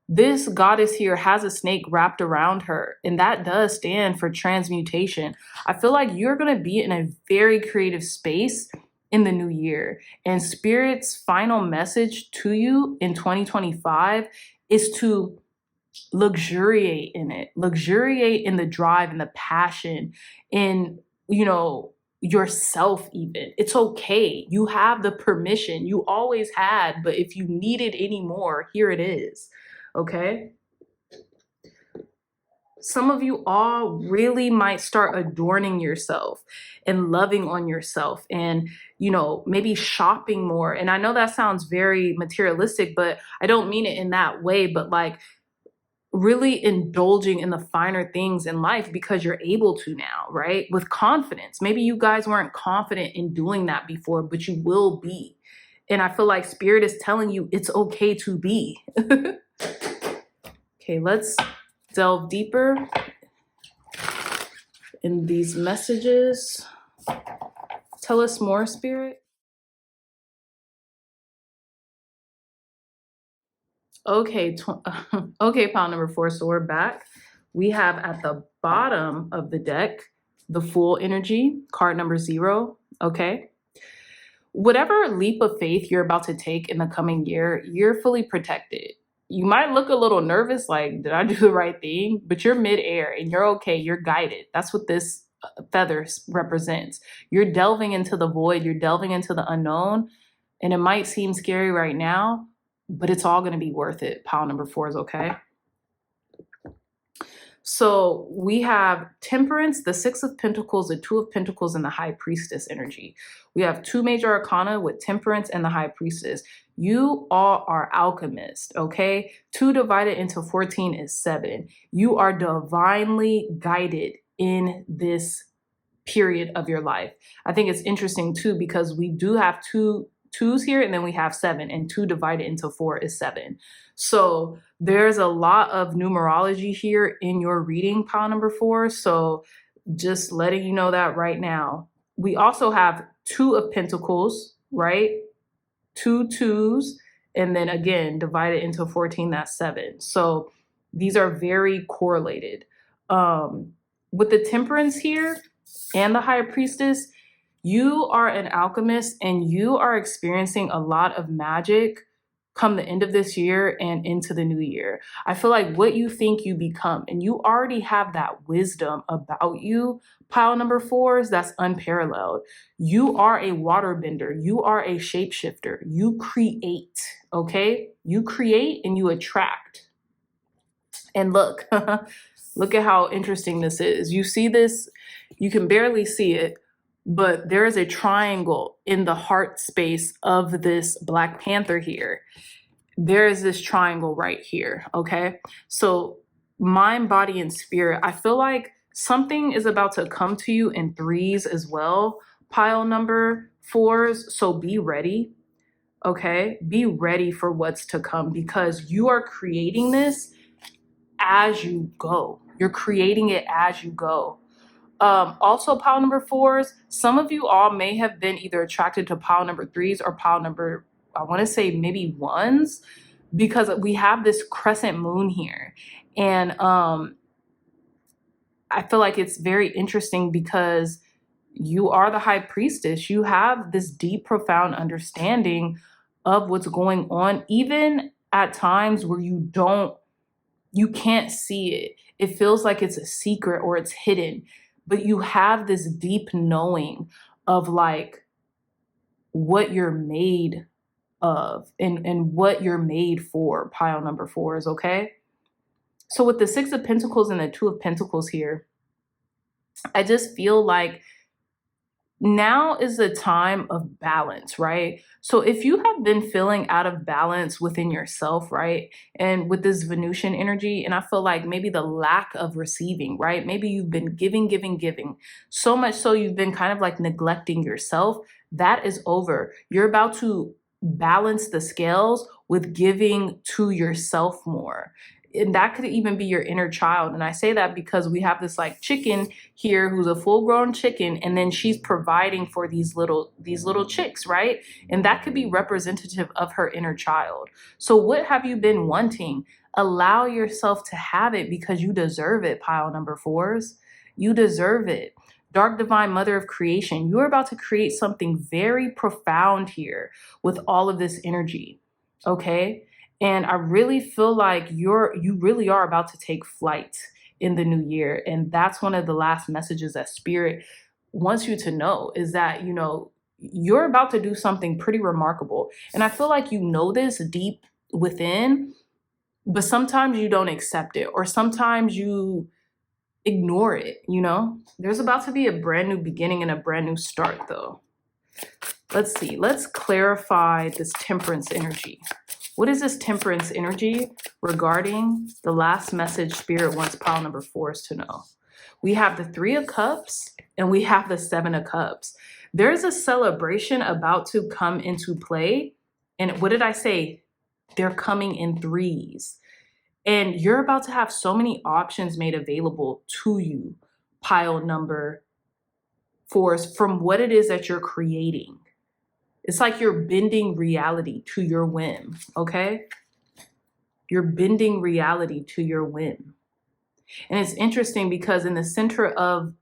This goddess here has a snake wrapped around her, and that does stand for transmutation. I feel like you're going to be in a very creative space in the new year. And Spirit's final message to you in 2025 is to luxuriate in it, luxuriate in the drive and the passion, in, yourself even. It's okay. You have the permission. You always had, but if you needed any more, here it is. Okay? some of you all really might start adorning yourself and loving on yourself and, maybe shopping more. And I know that sounds very materialistic, but I don't mean it in that way, but like really indulging in the finer things in life because you're able to now, right? With confidence. Maybe you guys weren't confident in doing that before, but you will be. And I feel like Spirit is telling you it's okay to be. Okay, let's delve deeper in these messages. Tell us more, Spirit. Okay, okay, pile number 4. So we're back. We have at the bottom of the deck the Fool energy, card number 0. Okay. Whatever leap of faith you're about to take in the coming year, you're fully protected. You might look a little nervous, like, did I do the right thing? But you're midair and you're okay. You're guided. That's what this feather represents. You're delving into the void. You're delving into the unknown. And it might seem scary right now, but it's all going to be worth it. Pile number 4 is okay. So we have Temperance, the 6 of Pentacles, the 2 of Pentacles, and the High Priestess energy. We have 2 major arcana with Temperance and the High Priestess. You all are alchemists, okay? 2 divided into 14 is 7. You are divinely guided in this period of your life. I think it's interesting too, because we do have 2 2s here, and then we have 7, and 2 divided into 4 is 7. So there's a lot of numerology here in your reading, pile number 4. So just letting you know that right now. We also have 2 of Pentacles, right? 2 2s, and then again, divided into 14, that's 7. So these are very correlated. With the Temperance here and the High Priestess, you are an alchemist and you are experiencing a lot of magic come the end of this year and into the new year. I feel like what you think you become, and you already have that wisdom about you, pile number 4s, that's unparalleled. You are a waterbender. You are a shapeshifter. You create, okay? You create and you attract. And look, look at how interesting this is. You see this? You can barely see it, but there is a triangle in the heart space of this Black Panther here. There is this triangle right here, okay? So mind, body, and spirit, I feel like something is about to come to you in 3s as well, pile number 4s. So be ready, okay? Be ready for what's to come, because you are creating this as you go. You're creating it as you go. Also, pile number 4s, some of you all may have been either attracted to pile number 3s or pile number, I want to say maybe 1s, because we have this crescent moon here. And I feel like it's very interesting because you are the High Priestess. You have this deep, profound understanding of what's going on, even at times where you can't see it. It feels like it's a secret or it's hidden. But you have this deep knowing of like what you're made of and what you're made for, pile number 4s, okay? So with the 6 of Pentacles and the 2 of Pentacles here, I just feel like now is the time of balance, right? So if you have been feeling out of balance within yourself, right? And with this Venusian energy, and I feel like maybe the lack of receiving, right? Maybe you've been giving, so much so you've been kind of like neglecting yourself. That is over. You're about to balance the scales with giving to yourself more. And that could even be your inner child. And I say that because we have this like chicken here who's a full grown chicken, and then she's providing for these little chicks, right? And that could be representative of her inner child. So what have you been wanting? Allow yourself to have it, because you deserve it, pile number 4s. You deserve it. Dark Divine Mother of Creation, you're about to create something very profound here with all of this energy, okay? And I really feel like you really are about to take flight in the new year. And that's one of the last messages that Spirit wants you to know, is that, you're about to do something pretty remarkable. And I feel like you know this deep within, but sometimes you don't accept it, or sometimes you ignore it, you know? There's about to be a brand new beginning and a brand new start though. Let's see, let's clarify this temperance energy. What is this temperance energy regarding the last message Spirit wants pile number 4s to know? We have the 3 of Cups and we have the 7 of Cups. There's a celebration about to come into play. And what did I say? They're coming in 3s. And you're about to have so many options made available to you, pile number 4s, from what it is that you're creating. It's like you're bending reality to your whim, okay? You're bending reality to your whim. And it's interesting because in the center of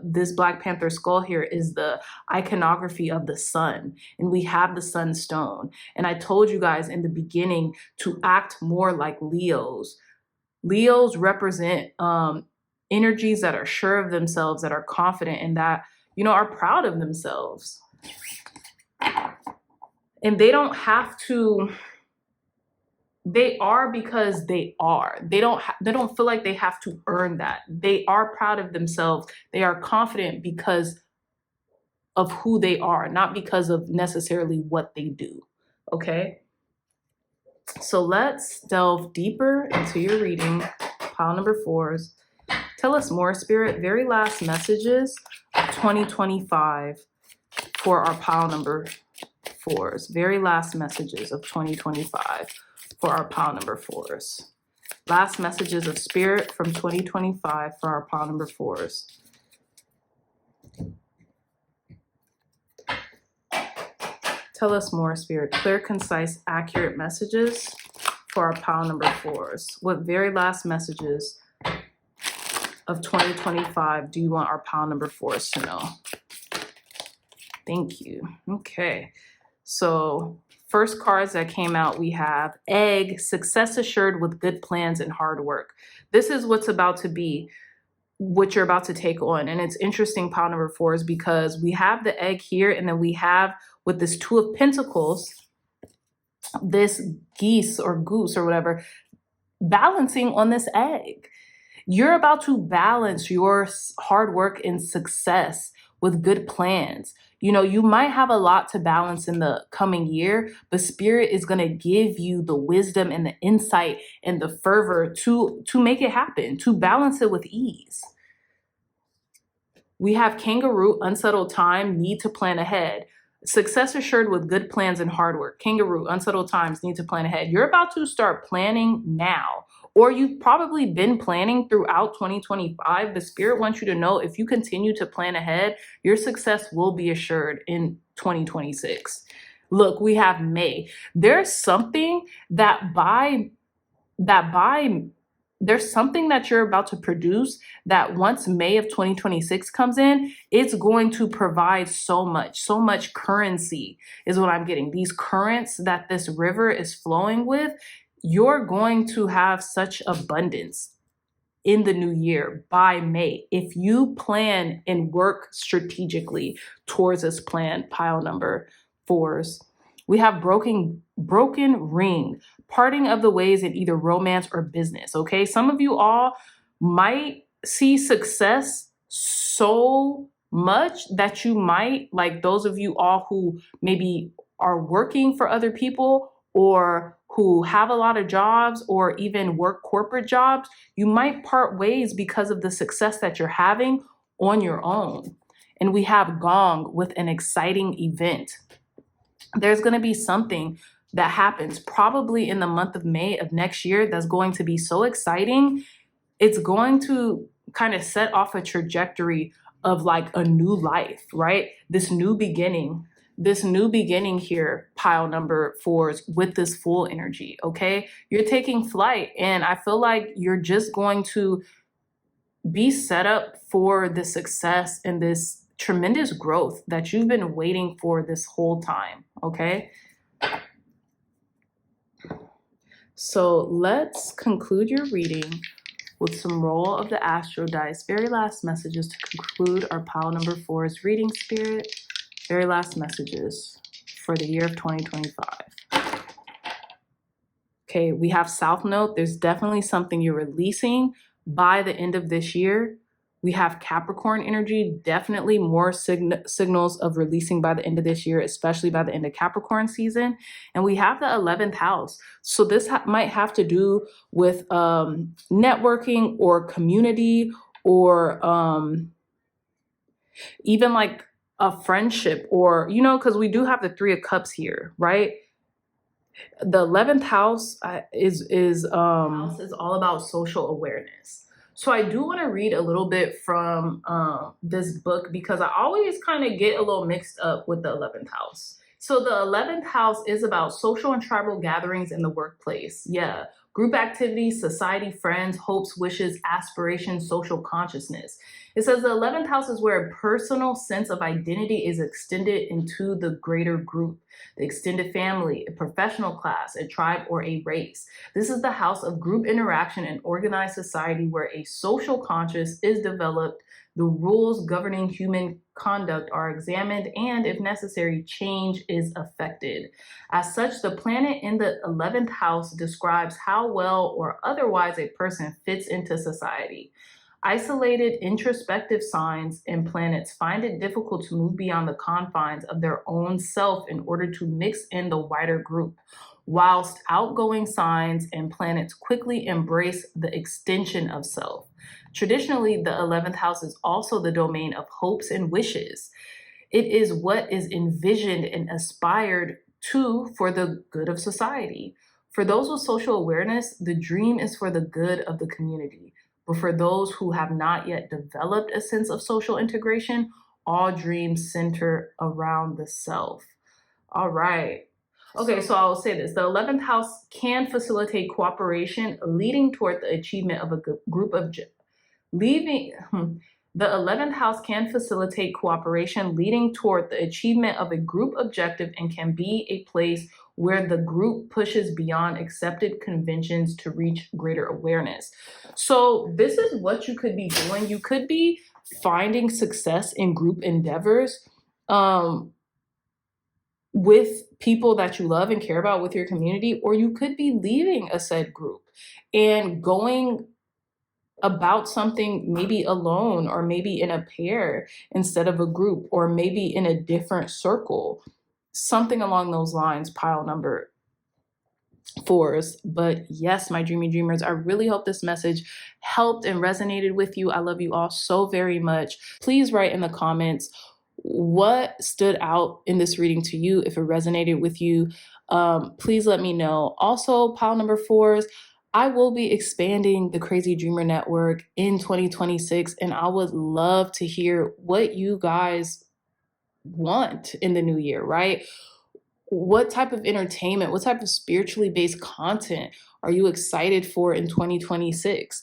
this Black Panther skull here is the iconography of the sun. And we have the sunstone. And I told you guys in the beginning to act more like Leos. Leos represent energies that are sure of themselves, that are confident, and that, you know, are proud of themselves. And they don't have to, they are because they are. They don't feel like they have to earn that. They are proud of themselves. They are confident because of who they are, not because of necessarily what they do. Okay? So let's delve deeper into your reading, pile number 4s. Tell us more, Spirit. Very last messages of 2025 for our pile number 4s. Very last messages of 2025 for our pile number 4s. Last messages of Spirit from 2025 for our pile number 4s. Tell us more, Spirit. Clear, concise, accurate messages for our pile number 4s. What very last messages of 2025 do you want our pile number 4s to know? Thank you. Okay. So first cards that came out, we have Egg, success assured with good plans and hard work. This is what's about to be, what you're about to take on. And it's interesting, pile number 4s, because we have the Egg here, and then we have with this 2 of Pentacles, this geese or goose or whatever, balancing on this egg. You're about to balance your hard work and success with good plans. You know, you might have a lot to balance in the coming year, but Spirit is going to give you the wisdom and the insight and the fervor to make it happen, to balance it with ease. We have Kangaroo, unsettled time, need to plan ahead. Success assured with good plans and hard work. Kangaroo, unsettled times, need to plan ahead. You're about to start planning now, or you've probably been planning throughout 2025. The Spirit wants you to know, if you continue to plan ahead, your success will be assured in 2026. Look, we have May. There's something there's something that you're about to produce that once May of 2026 comes in, it's going to provide so much currency is what I'm getting. These currents that this river is flowing with, you're going to have such abundance in the new year by May. If you plan and work strategically towards this plan, pile number 4s. We have broken ring, parting of the ways in either romance or business, okay? Some of you all might see success so much that you might, like those of you all who maybe are working for other people or who have a lot of jobs or even work corporate jobs, you might part ways because of the success that you're having on your own. And we have Gong with an exciting event. There's going to be something that happens probably in the month of May of next year that's going to be so exciting. It's going to kind of set off a trajectory of like a new life, right? This new beginning here, pile number 4s, with this full energy, okay? You're taking flight, and I feel like you're just going to be set up for the success and this tremendous growth that you've been waiting for this whole time, okay? So let's conclude your reading with some roll of the Astro Dice. Very last messages to conclude our pile number 4's reading, Spirit. Very last messages for the year of 2025. Okay, we have South Node. There's definitely something you're releasing, by the end of this year. We have Capricorn energy, definitely more signals of releasing by the end of this year, especially by the end of Capricorn season. And we have the 11th house. So this might have to do with networking or community, or even like a friendship, or, you know, because we do have the 3 of Cups here, right? The 11th house is all about social awareness. So I do want to read a little bit from this book, because I always kind of get a little mixed up with the 11th house. So the 11th house is about social and tribal gatherings in the workplace. Yeah. Group activities, society, friends, hopes, wishes, aspirations, social consciousness. It says the 11th house is where a personal sense of identity is extended into the greater group, the extended family, a professional class, a tribe, or a race. This is the house of group interaction and organized society, where a social conscience is developed, the rules governing human conduct are examined, and if necessary, change is effected. As such, the planet in the 11th house describes how well or otherwise a person fits into society. Isolated introspective signs and planets find it difficult to move beyond the confines of their own self in order to mix in the wider group, whilst outgoing signs and planets quickly embrace the extension of self. Traditionally, the 11th house is also the domain of hopes and wishes. It is what is envisioned and aspired to for the good of society. For those with social awareness, the dream is for the good of the community. But for those who have not yet developed a sense of social integration, all dreams center around the self. All right. Okay, so I'll say this. The 11th house can facilitate cooperation, leading toward the achievement of a group of the 11th house can facilitate cooperation, leading toward the achievement of a group objective, and can be a place where the group pushes beyond accepted conventions to reach greater awareness. So this is what you could be doing. You could be finding success in group endeavors with people that you love and care about, with your community, or you could be leaving a said group and going about something maybe alone, or maybe in a pair instead of a group, or maybe in a different circle, something along those lines, pile number 4s. But yes, my dreamy dreamers, I really hope this message helped and resonated with you. I love you all so very much. Please write in the comments what stood out in this reading to you, if it resonated with you. Please let me know. Also, pile number 4s, I will be expanding the Crazy Dreamer Network in 2026, and I would love to hear what you guys want in the new year, right? What type of entertainment, what type of spiritually based content are you excited for in 2026?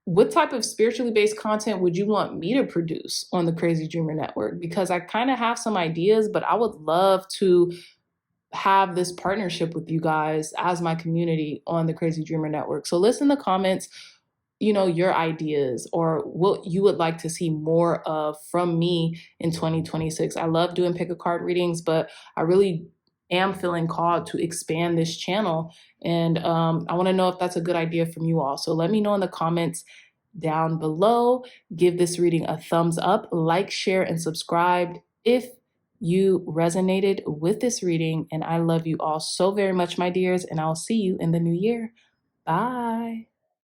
What type of spiritually based content would you want me to produce on the Crazy Dreamer Network? Because I kind of have some ideas, but I would love to have this partnership with you guys as my community on the Crazy Dreamer Network. So list in the comments, you know, your ideas or what you would like to see more of from me in 2026. I love doing pick a card readings, but I really am feeling called to expand this channel. And I want to know if that's a good idea from you all. So let me know in the comments down below. Give this reading a thumbs up, like, share, and subscribe if you resonated with this reading. And I love you all so very much, my dears, and I'll see you in the new year. Bye.